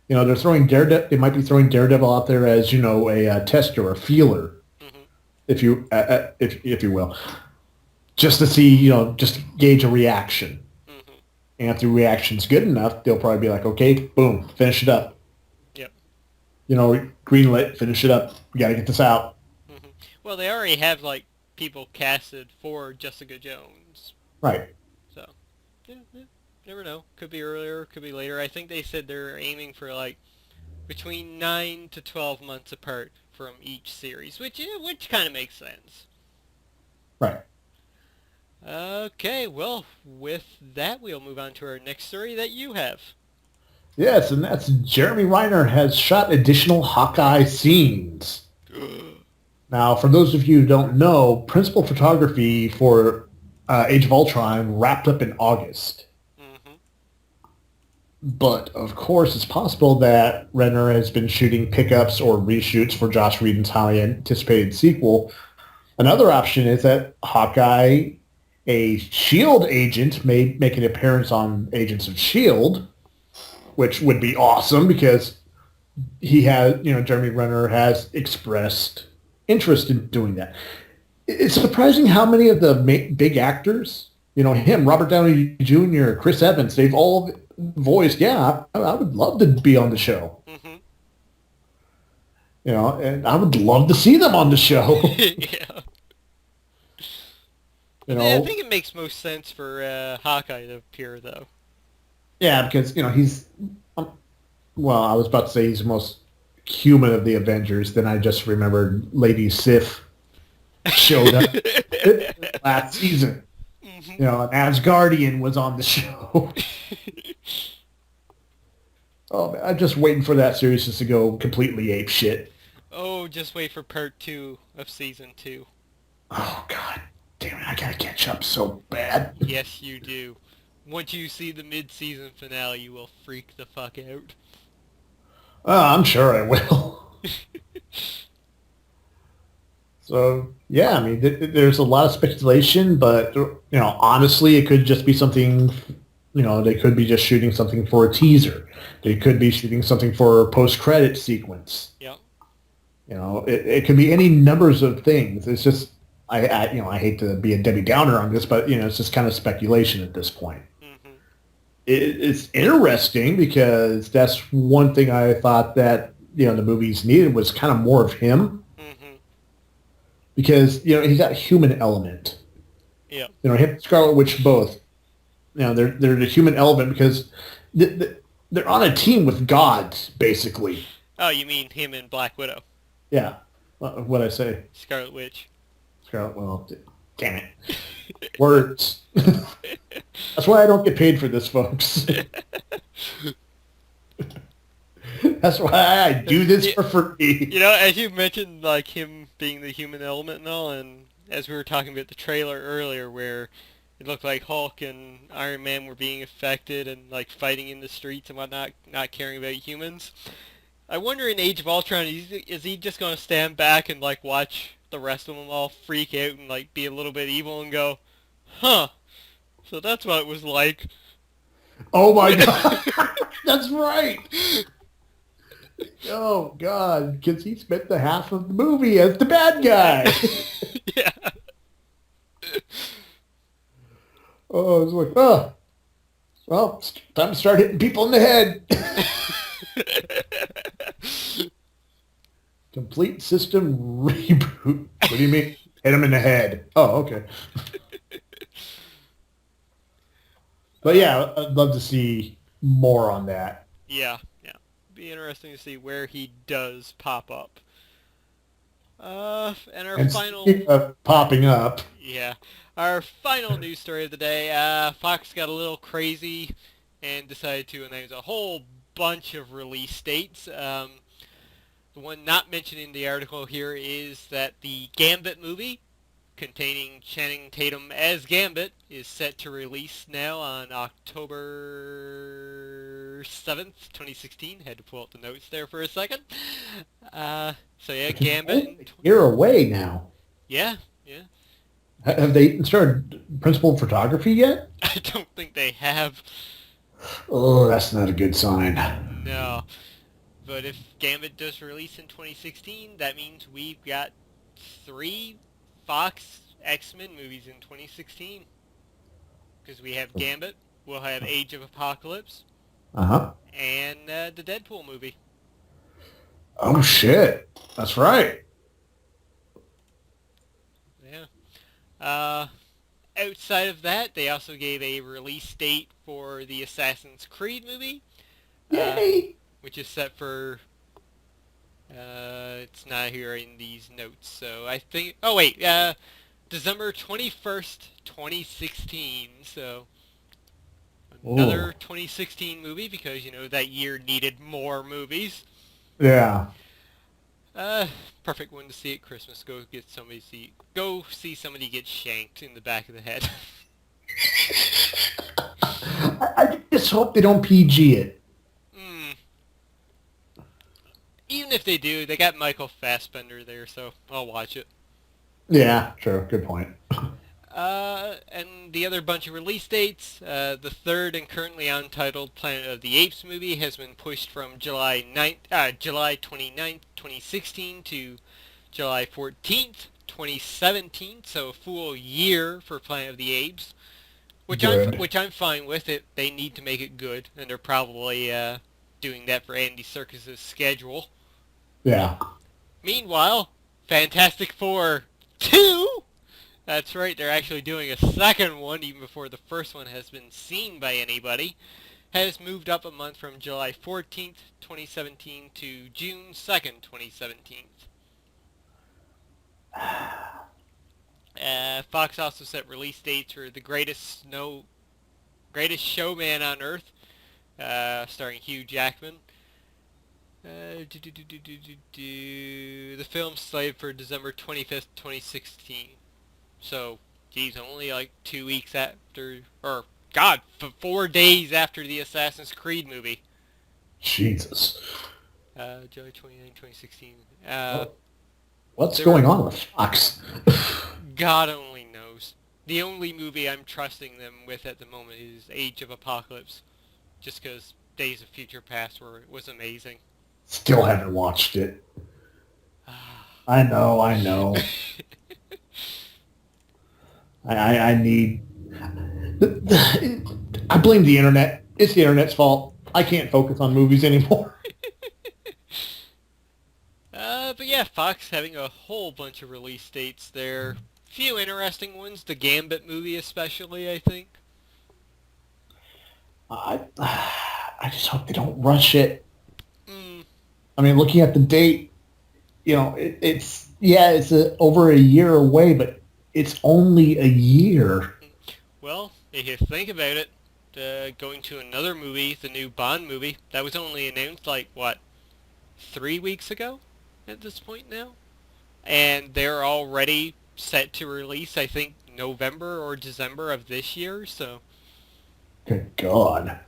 They're throwing Daredevil. They might be throwing Daredevil out there as, a tester or a feeler, if you will, just to see, just gauge a reaction. Mm-hmm. And if the reaction's good enough, they'll probably be like, okay, boom, finish it up. Yep. Greenlit, finish it up. We got to get this out. Mm-hmm. Well, they already have, people casted for Jessica Jones. Right. So, yeah, never know. Could be earlier, could be later. I think they said they're aiming for, between 9 to 12 months apart from each series, which kind of makes sense. Right. Okay, well, with that, we'll move on to our next story that you have. Yes, and that's Jeremy Renner has shot additional Hawkeye scenes. Now, for those of you who don't know, principal photography for Age of Ultron wrapped up in August. Mm-hmm. But, of course, it's possible that Renner has been shooting pickups or reshoots for Joss Whedon's highly anticipated sequel. Another option is that Hawkeye, a S.H.I.E.L.D. agent, may make an appearance on Agents of S.H.I.E.L.D., which would be awesome because Jeremy Renner has expressed interest in doing that. It's surprising how many of the big actors, him, Robert Downey Jr., Chris Evans, they've all voiced, yeah, I would love to be on the show. Mm-hmm. And I would love to see them on the show. Yeah. I think it makes most sense for Hawkeye to appear, though. Yeah, because, he's, well, I was about to say he's the most human of the Avengers. Then I just remembered Lady Sif showed up last season. Mm-hmm. An Asgardian was on the show. Oh, man, I'm just waiting for that series just to go completely ape shit. Oh, just wait for part 2 of season 2. Oh, God damn it, I gotta catch up so bad. Yes, you do. Once you see the mid-season finale, you will freak the fuck out. I'm sure I will. So, yeah, I mean, there's a lot of speculation, but, honestly, it could just be something, they could be just shooting something for a teaser. They could be shooting something for a post-credit sequence. Yep. It could be any numbers of things. It's just, I hate to be a Debbie Downer on this, but, it's just kind of speculation at this point. Mm-hmm. It's interesting because that's one thing I thought that, the movies needed was kind of more of him. Because, he's got a human element. Yeah. Him and Scarlet Witch both. They're the human element because they're on a team with gods, basically. Oh, you mean him and Black Widow? Yeah. What'd I say? Scarlet Witch. Well, damn it. Words. That's why I don't get paid for this, folks. That's why I do this for free. As you mentioned, him being the human element and all, and as we were talking about the trailer earlier, where it looked like Hulk and Iron Man were being affected and like fighting in the streets and whatnot, not caring about humans. I wonder in Age of Ultron, is he just gonna stand back and like watch the rest of them all freak out and like be a little bit evil and go, huh? So that's what it was like. Oh my god, that's right. Oh god, because he spent the half of the movie as the bad guy. Yeah. Oh, it's like, oh, well, it's time to start hitting people in the head. Complete system reboot. What do you mean? Hit him in the head. Oh, okay. But yeah, I'd love to see more on that. Yeah, yeah. Be interesting to see where he does pop up. And our And final... speaking of popping up, Yeah. Our final news story of the day, Fox got a little crazy and decided to announce a whole bunch of release dates. The one not mentioned in the article here is that the Gambit movie, containing Channing Tatum as Gambit, is set to release now on October 7th, 2016. Had to pull out the notes there for a second. So yeah, Gambit. you're away now. Yeah, yeah. Have they started principal photography yet? I don't think they have. Oh, that's not a good sign. No. But if Gambit does release in 2016, that means we've got 3 Fox X-Men movies in 2016. Because we have Gambit, we'll have Age of Apocalypse, Uh-huh. and the Deadpool movie. Oh, shit. That's right. Yeah. Outside of that, they also gave a release date for the Assassin's Creed movie. Yay! Which is set for... it's not here in these notes, so I think... Oh, wait, December 21st, 2016, so... Another 2016 movie, because, you know, that year needed more movies. Yeah. Perfect one to see at Christmas. Go see somebody get shanked in the back of the head. I just hope they don't PG it. Even if they do, they got Michael Fassbender there, so I'll watch it. Yeah, true. Good point. And the other bunch of release dates, the third and currently untitled Planet of the Apes movie has been pushed from July 29th, 2016 to July 14th, 2017, so a full year for Planet of the Apes, which I'm fine with. It. They need to make it good, and they're probably doing that for Andy Serkis's schedule. Yeah. Meanwhile, Fantastic Four 2... That's right, they're actually doing a second one, even before the first one has been seen by anybody. Has moved up a month from July 14th, 2017 to June 2nd, 2017. Fox also set release dates for The Greatest Showman on Earth, starring Hugh Jackman. The film's slated for December 25th, 2016. So, geez, only like 2 weeks after, or God, 4 days after the Assassin's Creed movie. Jesus. July 29, 2016. What's going on with Fox? God only knows. The only movie I'm trusting them with at the moment is Age of Apocalypse. Just because Days of Future Past was amazing. Still haven't watched it. I know. I need... I blame the internet. It's the internet's fault. I can't focus on movies anymore. But yeah, Fox having a whole bunch of release dates there. Few interesting ones. The Gambit movie especially, I think. I just hope they don't rush it. I mean, looking at the date, you know, it's over a year away, but it's only a year. Well, if you think about it, going to another movie, the new Bond movie, that was only announced, 3 weeks ago at this point now? And they're already set to release, I think, November or December of this year, so... Good God.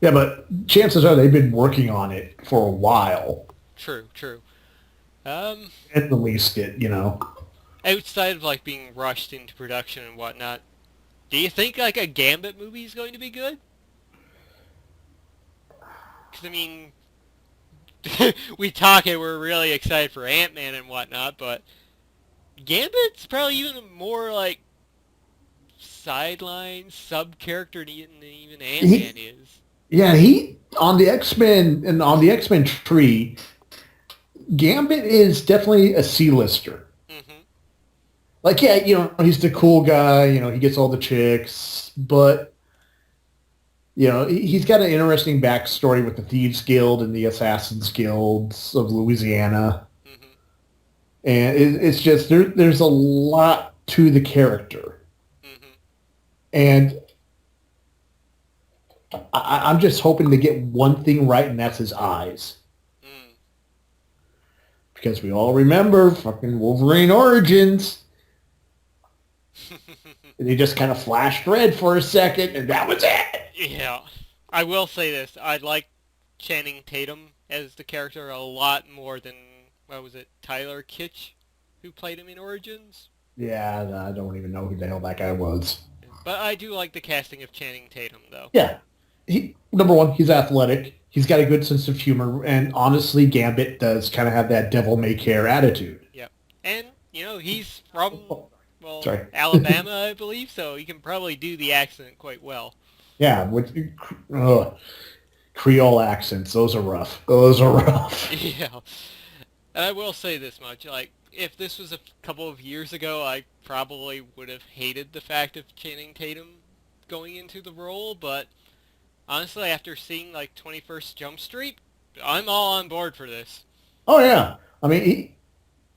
Yeah, but chances are they've been working on it for a while True, true. Um, and released it, you know. outside of, like, being rushed into production and whatnot, do you think, like, a Gambit movie is going to be good? Because, I mean, we talk and we're really excited for Ant-Man and whatnot, but Gambit's probably even more, like, sideline, sub-character than even Ant-Man He, is. yeah, he on the X-Men and on the X-Men tree, Gambit is definitely a C-lister. Mm-hmm. Like, yeah, you know, he's the cool guy, you know, he gets all the chicks, but you know, he's got an interesting backstory with the Thieves Guild and the Assassins Guilds of Louisiana. Mm-hmm. And it's just, there's a lot to the character. Mm-hmm. And I'm just hoping to get one thing right, and that's his eyes. Mm. Because we all remember fucking Wolverine Origins. And he just kind of flashed red for a second, and that was it. Yeah. I will say this. I like Channing Tatum as the character a lot more than, what was it, Tyler Kitsch, who played him in Origins? Yeah, I don't even know who the hell that guy was. But I do like the casting of Channing Tatum, though. Yeah. Number one, he's athletic. He's got a good sense of humor. And honestly, Gambit does kind of have that devil-may-care attitude. Yep. And, you know, he's from, well, Sorry. Alabama, I believe, so he can probably do the accent quite well. Yeah, Creole accents, those are rough. Those are rough. Yeah. And I will say this much, like, if this was a couple of years ago, I probably would have hated the fact of Channing Tatum going into the role, but honestly, after seeing, like, 21st Jump Street, I'm all on board for this. Oh, yeah. I mean,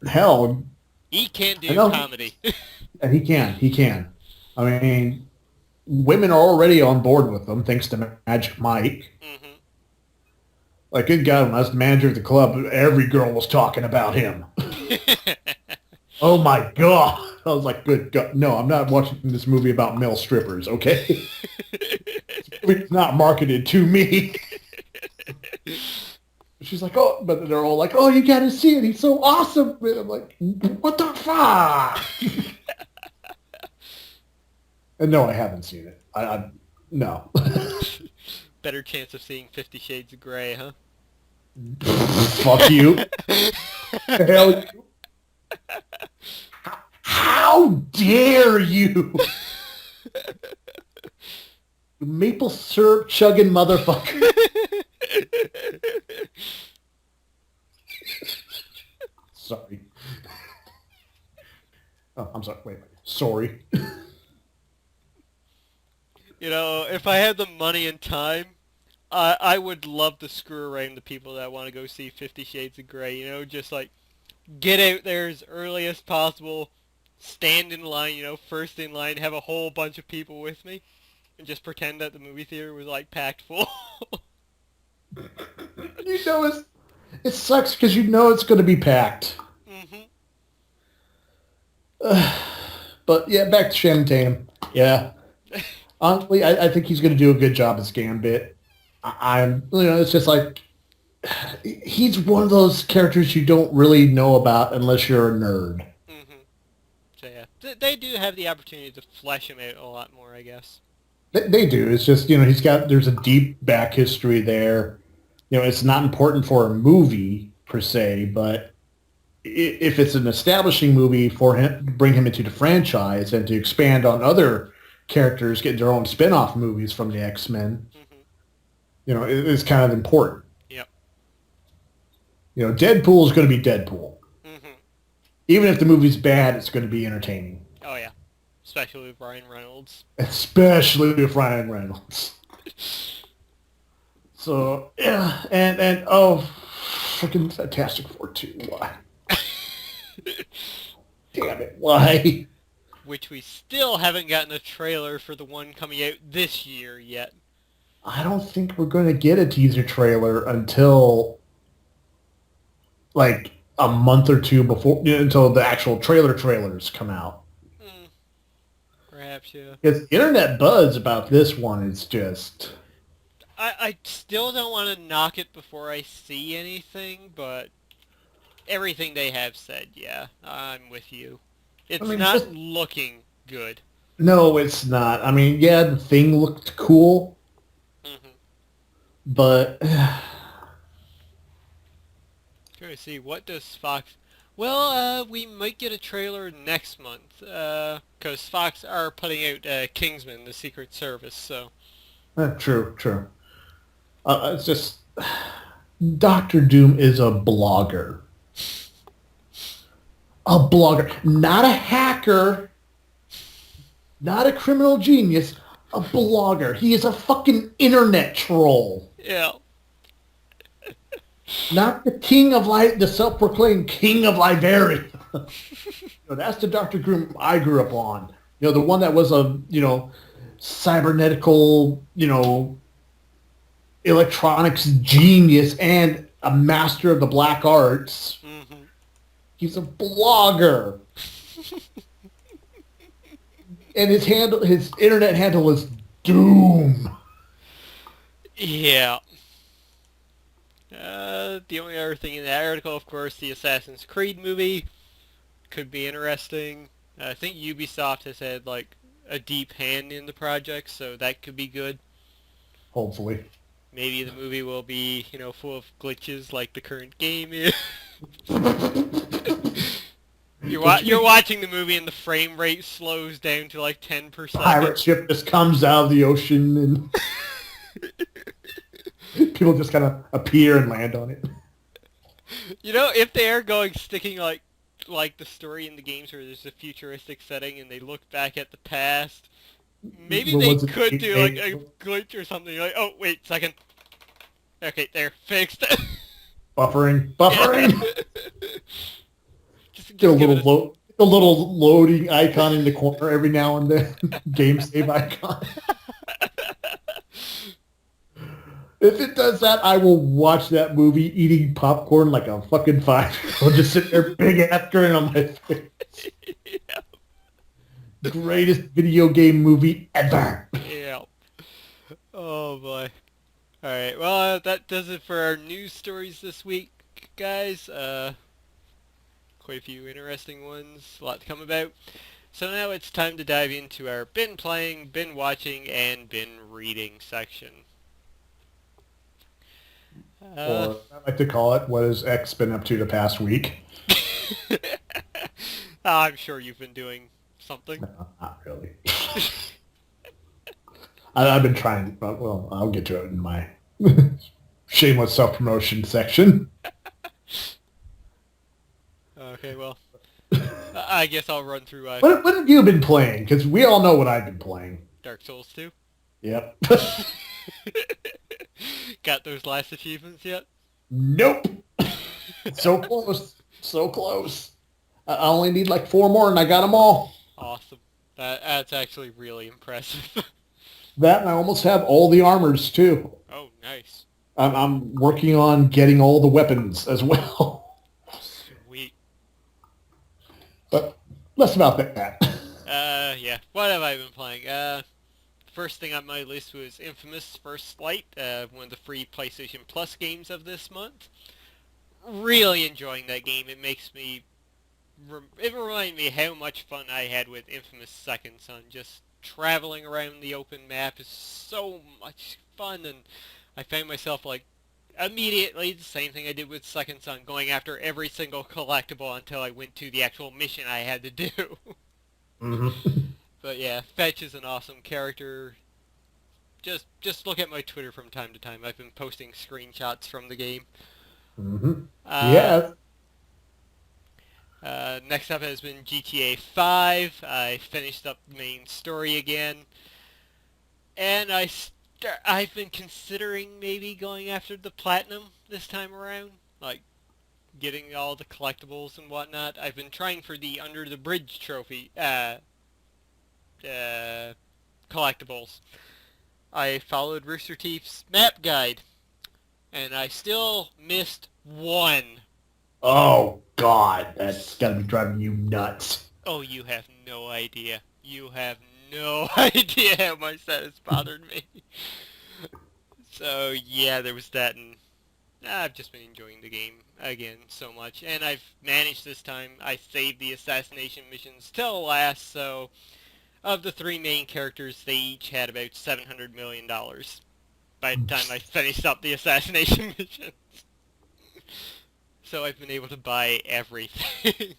hell, He can I do know, comedy. and he can. I mean, women are already on board with him, thanks to Magic Mike. Mm-hmm. Like, good God, when I was the manager of the club, every girl was talking about him. Oh, my God. I was like, good God. No, I'm not watching this movie about male strippers, okay? It's not marketed to me. She's like, oh, but they're all like, oh, you got to see it. He's so awesome. And I'm like, what the fuck? And no, I haven't seen it. No. Better chance of seeing 50 Shades of Grey, huh? Fuck you. Hell you. How dare you? Maple syrup chugging motherfucker. Sorry. Oh, I'm sorry. Wait. Sorry. You know, if I had the money and time, I would love to screw around the people that want to go see 50 Shades of Grey. You know, just like get out there as early as possible, stand in line, you know, first in line, have a whole bunch of people with me, and just pretend that the movie theater was like packed full. You know, it sucks because you know it's going to be packed. Mm-hmm. But yeah, back to Channing Tatum. Yeah. Honestly, I think he's going to do a good job as Gambit. You know, it's just like, he's one of those characters you don't really know about unless you're a nerd. Mm-hmm. So yeah, they do have the opportunity to flesh him out a lot more, I guess. They do. It's just, you know, there's a deep back history there. You know, it's not important for a movie per se, but if it's an establishing movie for him, to bring him into the franchise and to expand on other characters, get their own spin-off movies from the X-Men, Mm-hmm. you know, it's kind of important. Yep. You know, Deadpool is going to be Deadpool. Mm-hmm. Even if the movie's bad, it's going to be entertaining. Oh yeah, especially with Ryan Reynolds. Especially with Ryan Reynolds. So, yeah, and oh, freaking Fantastic Four 2. Why? Damn it, why? Which we still haven't gotten a trailer for the one coming out this year yet. I don't think we're going to get a teaser trailer until, like, a month or two before until the actual trailers come out. Mm, perhaps, yeah. Because internet buzz about this one is just I still don't want to knock it before I see anything, but everything they have said, yeah, I'm with you. I It's mean not just looking good. no, it's not. I mean, yeah, the thing looked cool, Mm-hmm. but Trying to see, what does Fox... Well, we might get a trailer next month, because Fox are putting out Kingsman, the Secret Service, so... true. It's just Doctor Doom is a blogger. A blogger, not a hacker, not a criminal genius, a blogger. He is a fucking internet troll. Yeah. Not the king of the self-proclaimed king of Liberia. That's the Doctor Doom I grew up on. The one that was a, cybernetical, electronics genius and a master of the black arts. Mm-hmm. He's a blogger. And his internet handle is Doom. Yeah. The only other thing in that article, of course, the Assassin's Creed movie could be interesting. I think Ubisoft has had, like, a deep hand in the project, so that could be good. Hopefully. Maybe the movie will be, full of glitches like the current game is. You're watching the movie and the frame rate slows down to like 10%. Pirate ship just comes out of the ocean and people just kind of appear and land on it. If they are sticking like the story in the games where there's a futuristic setting and they look back at the past, maybe they could do like a glitch or something. Like, oh wait, second. Okay, there, fixed. Buffering. just Get a little loading icon in the corner every now and then. Game save icon. If it does that, I will watch that movie eating popcorn like a fucking 5-year-old. Just sit there, big ass grin on my face. Yeah. Greatest video game movie ever. Yeah. Oh boy. All right. Well, that does it for our news stories this week, guys. Quite a few interesting ones. A lot to come about. So now it's time to dive into our been playing, been watching, and been reading section. Or I like to call it, what has X been up to the past week? I'm sure you've been doing something. No, not really. I've been trying. Well, I'll get to it in my shameless self-promotion section. Okay, well, I guess I'll run through What have you been playing? Because we all know what I've been playing. Dark Souls 2. Yep. Got those last achievements yet? Nope. So close. So close. I only need like 4 more and I got them all. Awesome. That's actually really impressive. That and I almost have all the armors too. Oh, nice. I'm working on getting all the weapons as well. Sweet. But less about that. Yeah. What have I been playing? First thing on my list was Infamous First Light, one of the free PlayStation Plus games of this month. Really enjoying that game. It makes me... It reminded me how much fun I had with Infamous Second Son. Just traveling around the open map is so much fun, and I found myself, like, immediately, the same thing I did with Second Son, going after every single collectible until I went to the actual mission I had to do. Mm-hmm. But yeah, Fetch is an awesome character. Just look at my Twitter from time to time. I've been posting screenshots from the game. Mm-hmm. Yeah. Next up has been GTA 5. I finished up the main story again. And I've been considering maybe going after the Platinum this time around. Like, getting all the collectibles and whatnot. I've been trying for the Under the Bridge trophy, collectibles. I followed Rooster Teeth's map guide, and I still missed one. Oh, God. That's got to be driving you nuts. Oh, you have no idea. You have no idea how much that has bothered me. So, yeah, there was that, and I've just been enjoying the game again so much. And I've managed this time. I saved the assassination missions till last, so of the three main characters, they each had about $700 million by the time I finished up the assassination missions. So I've been able to buy everything.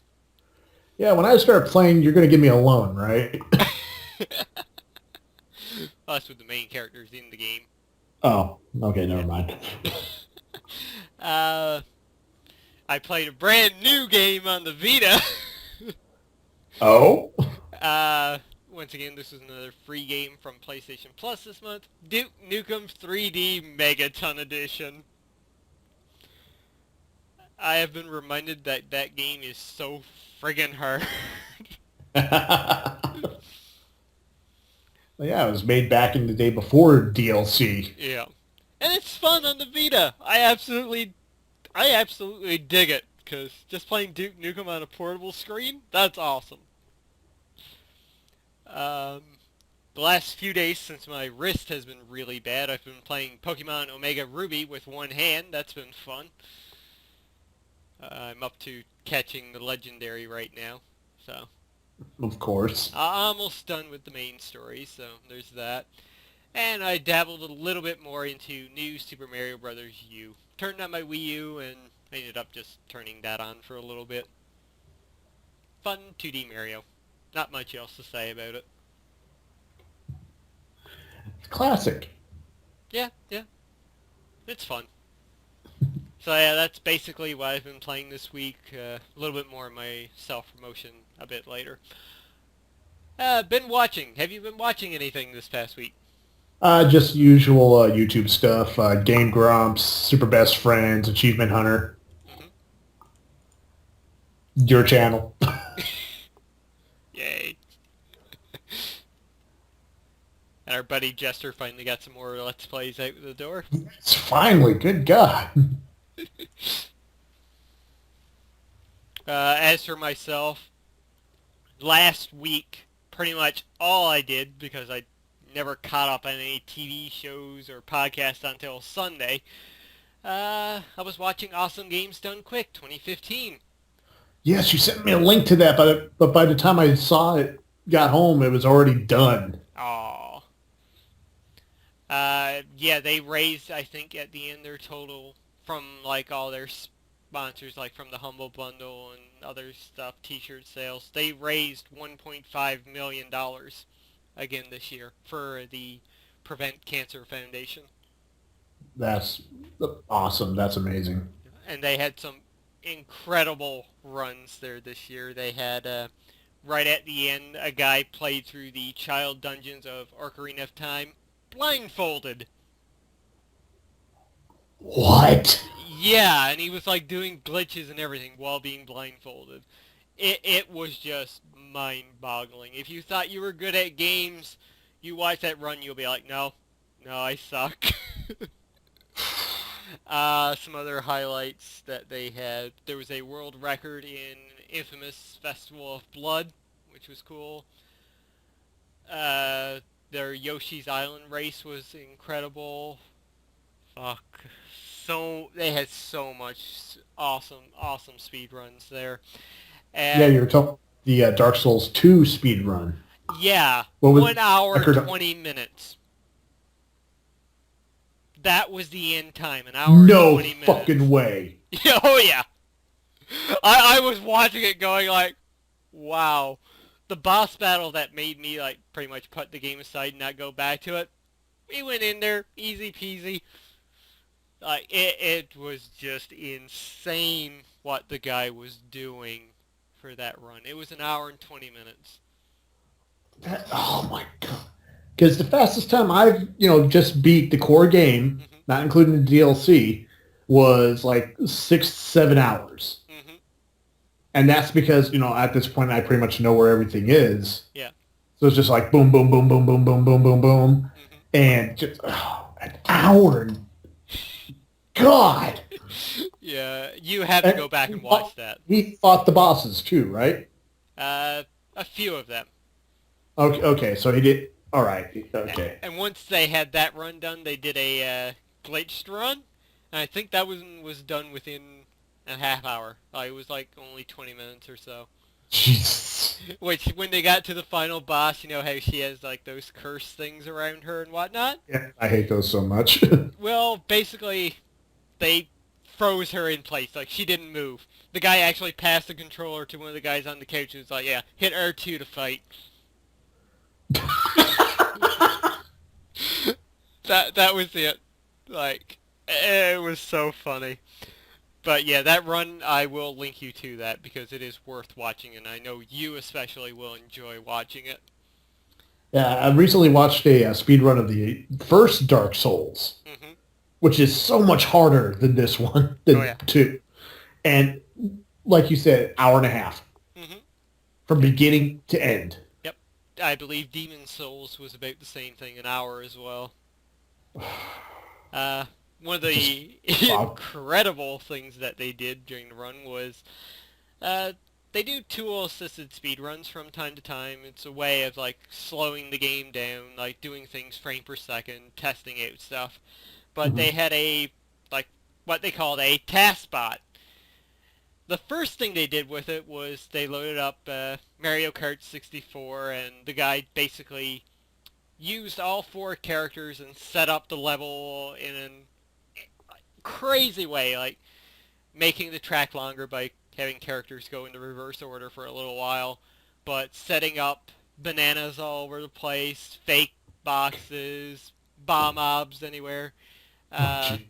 Yeah, when I start playing, you're going to give me a loan, right? Well, that's with the main characters in the game. Oh, okay, never mind. I played a brand new game on the Vita. Oh? Once again, this is another free game from PlayStation Plus this month. Duke Nukem 3D Megaton Edition. I have been reminded that that game is so friggin' hard. Yeah, it was made back in the day before DLC. Yeah. And it's fun on the Vita. I absolutely dig it, because just playing Duke Nukem on a portable screen, that's awesome. The last few days, since my wrist has been really bad, I've been playing Pokemon Omega Ruby with one hand. That's been fun. I'm up to catching the legendary right now, so Of course. I'm almost done with the main story, so there's that. And I dabbled a little bit more into New Super Mario Bros. U. Turned on my Wii U, and I ended up just turning that on for a little bit. Fun 2D Mario. Not much else to say about it. Classic. Yeah. It's fun. So yeah, that's basically what I've been playing this week. A little bit more of my self-promotion a bit later. Been watching. Have you been watching anything this past week? Just usual YouTube stuff. Game Grumps, Super Best Friends, Achievement Hunter. Mm-hmm. Your channel. Yay. And our buddy Jester finally got some more Let's Plays out the door. It's finally, good God. As for myself, last week, pretty much all I did, because I never caught up on any TV shows or podcasts until Sunday, I was watching Awesome Games Done Quick 2015. Yes, you sent me a link to that, but by the time I saw it, got home, it was already done. Aww. Yeah, they raised, I think, at the end their total from, like, all their sponsors, like from the Humble Bundle and other stuff, t-shirt sales. They raised $1.5 million again this year for the Prevent Cancer Foundation. That's awesome. That's amazing. And they had some incredible runs there this year. They had, right at the end, a guy played through the child dungeons of Ocarina of Time blindfolded. What? Yeah, and he was like doing glitches and everything while being blindfolded. It was just mind-boggling. If you thought you were good at games, you watch that run, you'll be like, no, I suck. Some other highlights that they had. There was a world record in Infamous Festival of Blood, which was cool. Their Yoshi's Island race was incredible. Fuck. So they had so much awesome speed runs there. And yeah, you were talking the Dark Souls 2 speed run. Yeah, What was 1 hour, record? 20 minutes. That was the end time, an hour and No 20 minutes. fucking way. Oh, yeah. I was watching it going like, wow. The boss battle that made me, like, pretty much put the game aside and not go back to it, we went in there, easy peasy. Like, it was just insane what the guy was doing for that run. It was an hour and 20 minutes. Oh my God. Because the fastest time I've, just beat the core game, Mm-hmm. not including the DLC, was like 6-7 hours. Mm-hmm. And that's because, at this point I pretty much know where everything is. Yeah. So it's just like boom, boom, boom, boom, boom, boom, boom, boom, boom. Mm-hmm. And just an hour. God. Yeah, you have to And go back and watch that. he fought the bosses too, right? A few of them. Okay, okay, so he did. All right, okay. And once they had that run done, they did a glitched run. And I think that was done within a half hour. It was like only 20 minutes or so. Jesus. Which, when they got to the final boss, you know how she has like those curse things around her and whatnot? Yeah, I hate those so much. Well, basically, they froze her in place. Like, she didn't move. The guy actually passed the controller to one of the guys on the couch and was like, yeah, hit R2 to fight. That was it. Like, it was so funny. But yeah, that run, I will link you to that because it is worth watching, and I know you especially will enjoy watching it. Yeah, I recently watched a speed run of the first Dark Souls, Hmm. which is so much harder than this one, Oh than yeah. two. And like you said, hour and a half Hmm. from beginning to end. Yep. I believe Demon Souls was about the same thing, an hour as well. Uh, One of Just the wow. incredible things that they did during the run was uh, they do tool-assisted speedruns from time to time. It's a way of like slowing the game down, like doing things frame per second, testing out stuff. But they Mhm. had a like what they called a task bot. The first thing they did with it was they loaded up Mario Kart 64, and the guy basically used all four characters and set up the level in a crazy way, like making the track longer by having characters go into reverse order for a little while, but setting up bananas all over the place, fake boxes, bomb mobs anywhere. Oh, Uh, geez.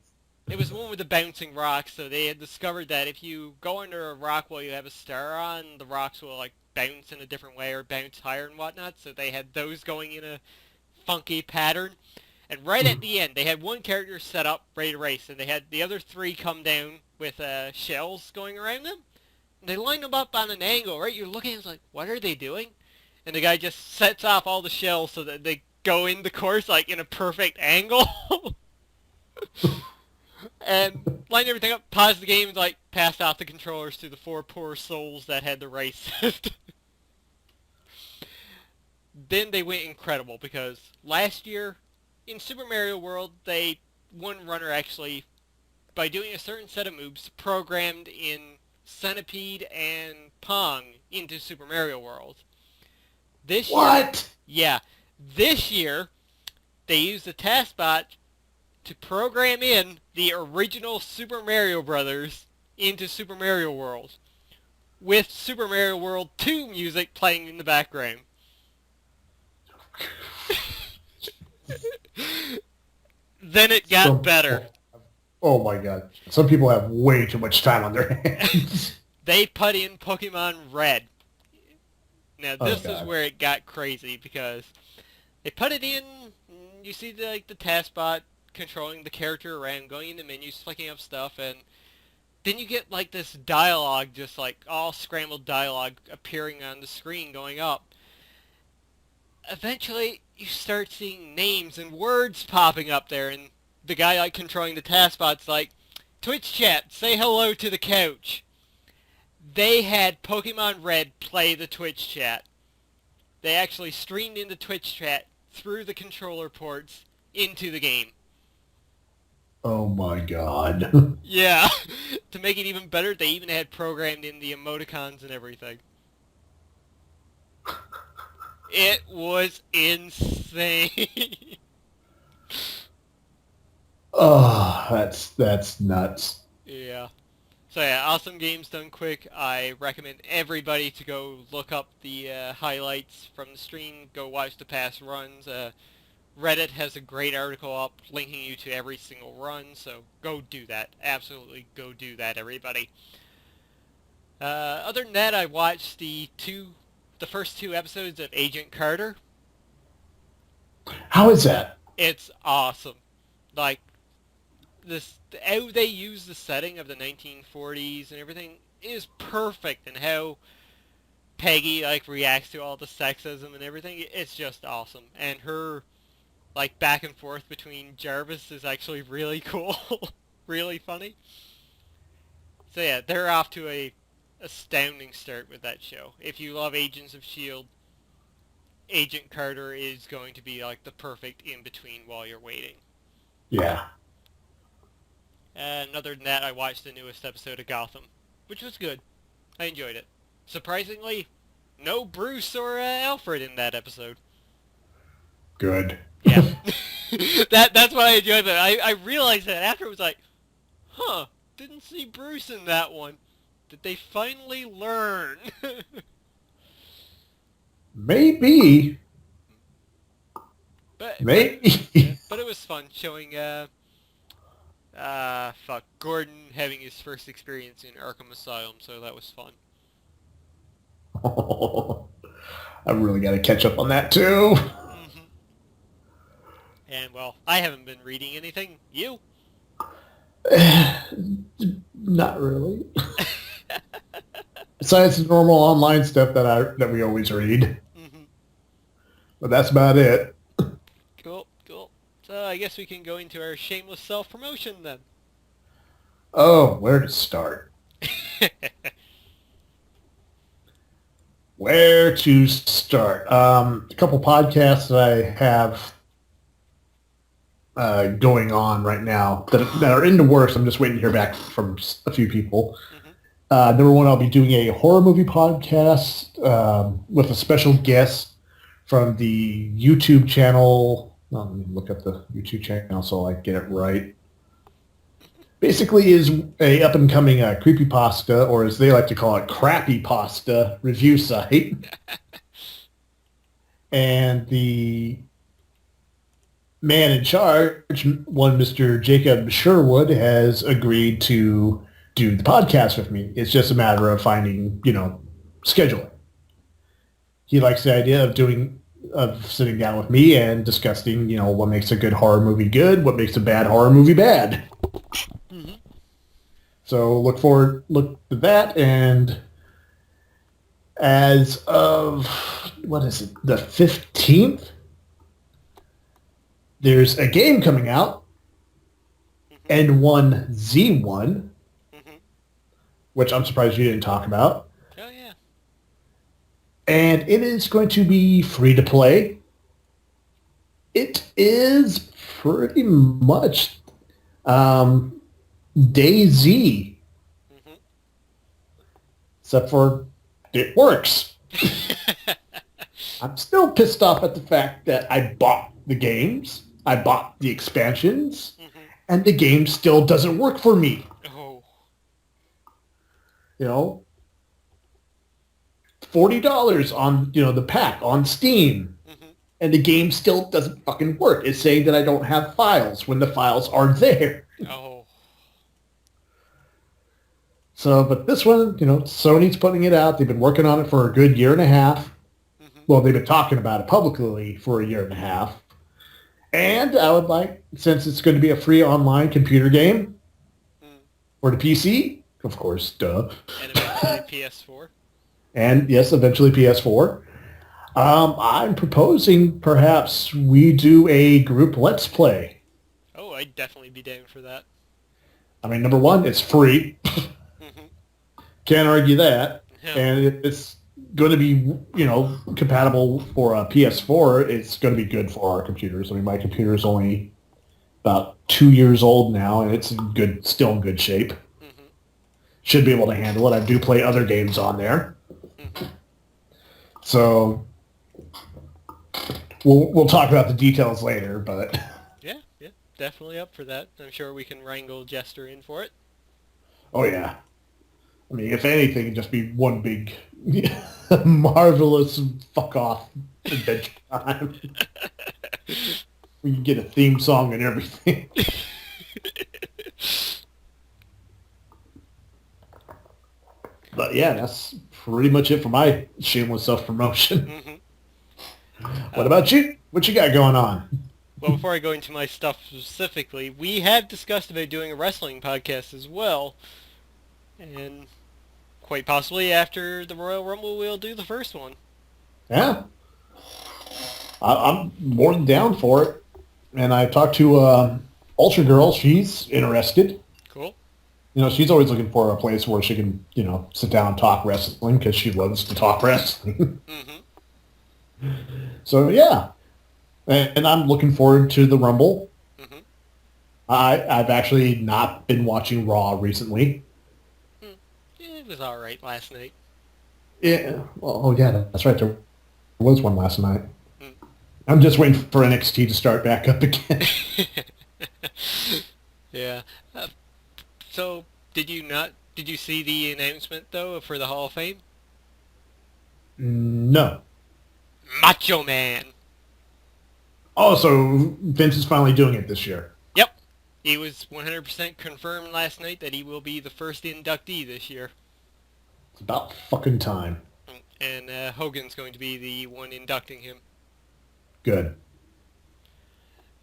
it was one with the bouncing rocks, so they had discovered that if you go under a rock while you have a star on, the rocks will like bounce in a different way or bounce higher and whatnot, so they had those going in a funky pattern. And right at the end, they had one character set up, ready to race, and they had the other three come down with shells going around them. And they lined them up on an angle, right? You're looking, it's like, what are they doing? And the guy just sets off all the shells so that they go in the course, like, in a perfect angle. And lined everything up, paused the game, and, like, passed off the controllers to the four poor souls that had the race. Then they went incredible because last year in Super Mario World, one runner actually, by doing a certain set of moves, programmed in Centipede and Pong into Super Mario World. This year, What? yeah, this year they used the taskbot to program in the original Super Mario Brothers into Super Mario World with Super Mario World 2 music playing in the background. Then it got Some better. people, oh my God. Some people have way too much time on their hands. They put in Pokemon Red. Now Oh this is God. where it got crazy because they put it in. You see the task bot controlling the character around, going into menus, flicking up stuff, and then you get like this dialogue, just like all scrambled dialogue appearing on the screen going up. Eventually, you start seeing names and words popping up there, and the guy like controlling the task bot's like, Twitch chat, say hello to the couch. They had Pokemon Red play the Twitch chat. They actually streamed into Twitch chat through the controller ports into the game. Oh my God. Yeah. To make it even better, they even had programmed in the emoticons and everything. It was insane. Oh, that's nuts. Yeah. So yeah, awesome games done quick. I recommend everybody to go look up the highlights from the stream. Go watch the past runs. Reddit has a great article up linking you to every single run, so go do that. Absolutely go do that, everybody. Other than that, I watched the first two episodes of Agent Carter. How is that? It's awesome. Like, this, how they use the setting of the 1940s and everything is perfect, and how Peggy like reacts to all the sexism and everything. It's just awesome, and her like back and forth between Jarvis is actually really cool, really funny. So yeah, they're off to a astounding start with that show. If you love Agents of S.H.I.E.L.D., Agent Carter is going to be like the perfect in-between while you're waiting. Yeah. And other than that, I watched the newest episode of Gotham, which was good. I enjoyed it. Surprisingly, no Bruce or Alfred in that episode. Good. Yeah. That's what I enjoyed. But I realized that after it was like, huh, didn't see Bruce in that one. Did they finally learn? Maybe. But Maybe. it was fun showing Gordon having his first experience in Arkham Asylum, so that was fun. Oh, I really got to catch up on that too. Mm-hmm. And well, I haven't been reading anything. You? Not really. Besides the normal online stuff that we always read. Mm-hmm. But that's about it. Cool. So I guess we can go into our shameless self-promotion then. Oh, where to start? Where to start? A couple podcasts that I have going on right now that are in the works. I'm just waiting to hear back from a few people. Mm-hmm. Number one, I'll be doing a horror movie podcast with a special guest from the YouTube channel. Let me look up the YouTube channel so I get it right. Basically is a up-and-coming creepypasta, or as they like to call it, crappy pasta review site. And the man in charge, one Mr. Jacob Sherwood, has agreed to do the podcast with me. It's just a matter of finding, scheduling. He likes the idea of sitting down with me and discussing, what makes a good horror movie good, what makes a bad horror movie bad. Mm-hmm. So look to that, and as of, the 15th, there's a game coming out, N1Z1, Mm-hmm. which I'm surprised you didn't talk about. Oh, yeah. And it is going to be free to play. It is pretty much DayZ. Mm-hmm. Except for it works. I'm still pissed off at the fact that I bought the games, I bought the expansions, Mm-hmm. and the game still doesn't work for me. Oh. $40 on, the pack on Steam. Mm-hmm. And the game still doesn't fucking work. It's saying that I don't have files when the files are there. Oh. So, but this one, Sony's putting it out. They've been working on it for a good year and a half. Mm-hmm. Well, they've been talking about it publicly for a year and a half. And I would like, since it's going to be a free online computer game for the PC, of course, duh. And eventually PS4. And yes, eventually PS4. I'm proposing perhaps we do a group Let's Play. Oh, I'd definitely be down for that. I mean, number one, it's free. Mm-hmm. Can't argue that. Yeah. And if it's going to be, compatible for a PS4, it's going to be good for our computers. I mean, my computer is only about 2 years old now, and it's still in good shape. Mm-hmm. Should be able to handle it. I do play other games on there. Mm-hmm. So we'll talk about the details later, but... Yeah, definitely up for that. I'm sure we can wrangle Jester in for it. Oh, yeah. I mean, if anything, it'd just be one big, marvelous fuck-off adventure time. We can get a theme song and everything. But yeah, that's pretty much it for my shameless self-promotion. Mm-hmm. What about you? What you got going on? Well, before I go into my stuff specifically, we have discussed about doing a wrestling podcast as well. And quite possibly after the Royal Rumble, we'll do the first one. Yeah. I'm more than down for it. And I talked to Ultra Girl. She's interested. Cool. she's always looking for a place where she can, sit down and talk wrestling because she loves to talk wrestling. Mm-hmm. So, yeah. And I'm looking forward to the Rumble. Mm-hmm. I've actually not been watching Raw recently. It was all right last night. Yeah. Oh, yeah, that's right. There was one last night. Mm. I'm just waiting for NXT to start back up again. Yeah. So, did you see the announcement, though, for the Hall of Fame? No. Macho Man! Oh, so Vince is finally doing it this year. Yep. He was 100% confirmed last night that he will be the first inductee this year. It's about fucking time. And Hogan's going to be the one inducting him. Good.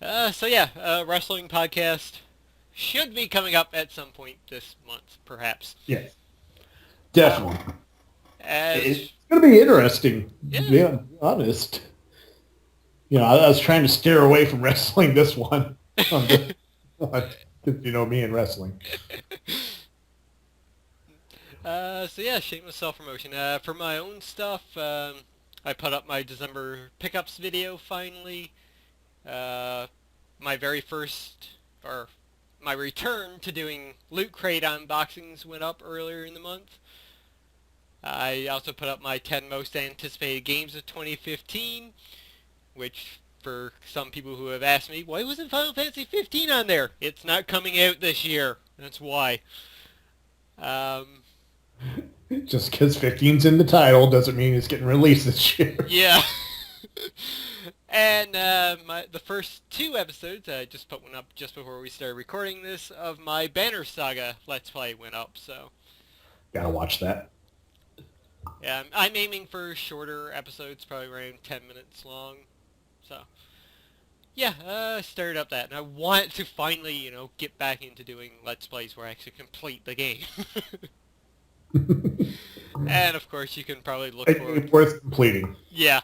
So yeah, wrestling podcast should be coming up at some point this month, perhaps. Yes. Definitely. It's going to be interesting, yeah. to be honest. I was trying to steer away from wrestling this one. Because me and wrestling. So yeah, shameless self-promotion. For my own stuff, I put up my December pickups video finally. My very first, or my return to doing Loot Crate unboxings went up earlier in the month. I also put up my 10 most anticipated games of 2015, which for some people who have asked me, why wasn't Final Fantasy 15 on there? It's not coming out this year. That's why. Just because 15's in the title doesn't mean it's getting released this year. Yeah. And the first 2 episodes, I just put one up just before we started recording this, of my Banner Saga Let's Play went up, so. Gotta watch that. Yeah, I'm aiming for shorter episodes, probably around 10 minutes long, so. Yeah, started up that, and I want to finally, get back into doing Let's Plays where I actually complete the game. And, of course, you can probably look forward... It's worth completing. Yeah.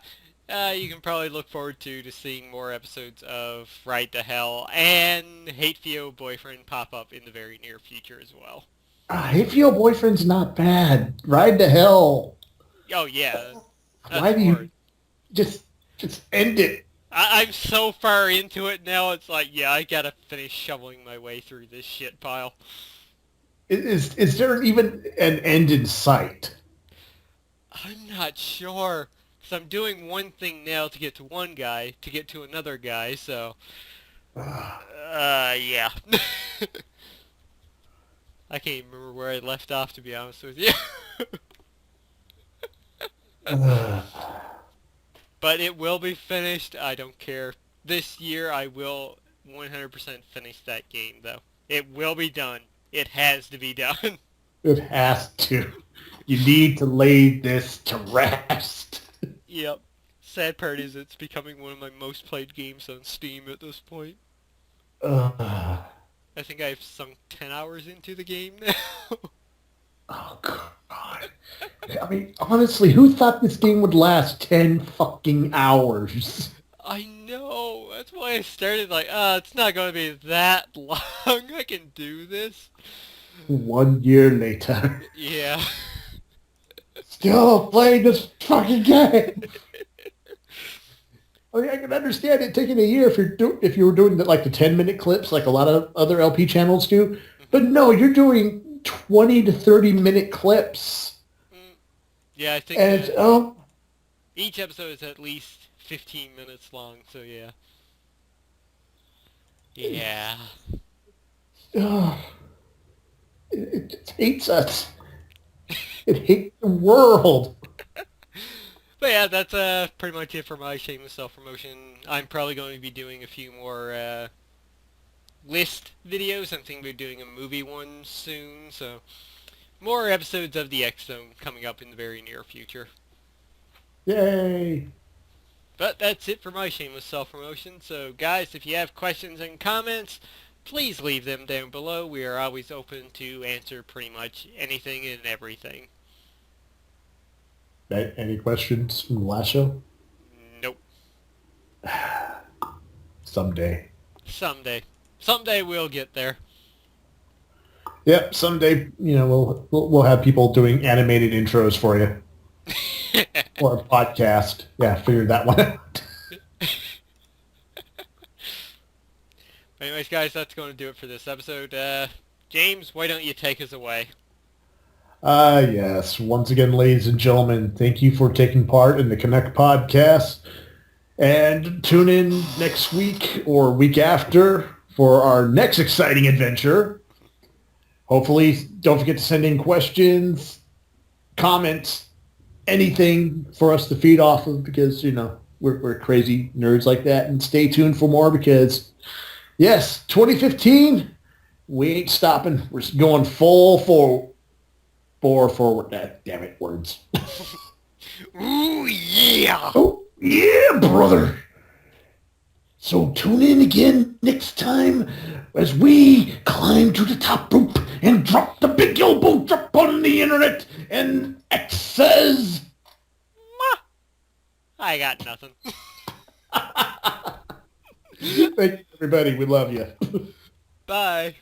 You can probably look forward to seeing more episodes of Ride to Hell and Hate Fio Boyfriend pop up in the very near future as well. Hate Fio Boyfriend's not bad. Ride to Hell. Oh, yeah. Why do you... Just end it. I'm so far into it now, it's like, yeah, I gotta finish shoveling my way through this shit pile. Is there even an end in sight? I'm not sure. Because I'm doing one thing now to get to one guy, to get to another guy, so... yeah. I can't even remember where I left off, to be honest with you. But it will be finished, I don't care. This year I will 100% finish that game, though. It will be done. It has to be done. It has to. You need to lay this to rest. Yep. Sad part is it's becoming one of my most played games on Steam at this point. I think I've sunk 10 hours into the game now. Oh, God. I mean, honestly, who thought this game would last 10 fucking hours? I know. That's why I started like, it's not going to be that long. I can do this. 1 year later. Yeah. Still playing this fucking game. I mean, I can understand it taking a year if you were doing the 10-minute clips like a lot of other LP channels do. But no, you're doing 20 to 30-minute clips. Yeah, I think and, each episode is at least 15 minutes long, so yeah. Yeah. It hates us. It hates the world. But yeah, that's pretty much it for my shameless self-promotion. I'm probably going to be doing a few more list videos. I'm thinking we're doing a movie one soon, so more episodes of the X Zone coming up in the very near future. Yay! But that's it for my shameless self-promotion. So guys, if you have questions and comments, please leave them down below. We are always open to answer pretty much anything and everything. Any questions from the last show? Nope. Someday. Someday. Someday we'll get there. Yep, someday, we'll have people doing animated intros for you. Or a podcast. Yeah, figured that one out. Anyways, guys, that's going to do it for this episode. James, why don't you take us away? Yes. Once again, ladies and gentlemen, thank you for taking part in the CanUK podcast. And tune in next week or week after for our next exciting adventure. Hopefully, don't forget to send in questions, comments, anything for us to feed off of because, we're crazy nerds like that. And stay tuned for more because, yes, 2015, we ain't stopping. We're going full forward. Damn it, words. Ooh, yeah! Oh, yeah, brother. So tune in again next time as we climb to the top rope and drop the big elbow drop on the internet and X says... I got nothing. Thank you, everybody. We love you. Bye.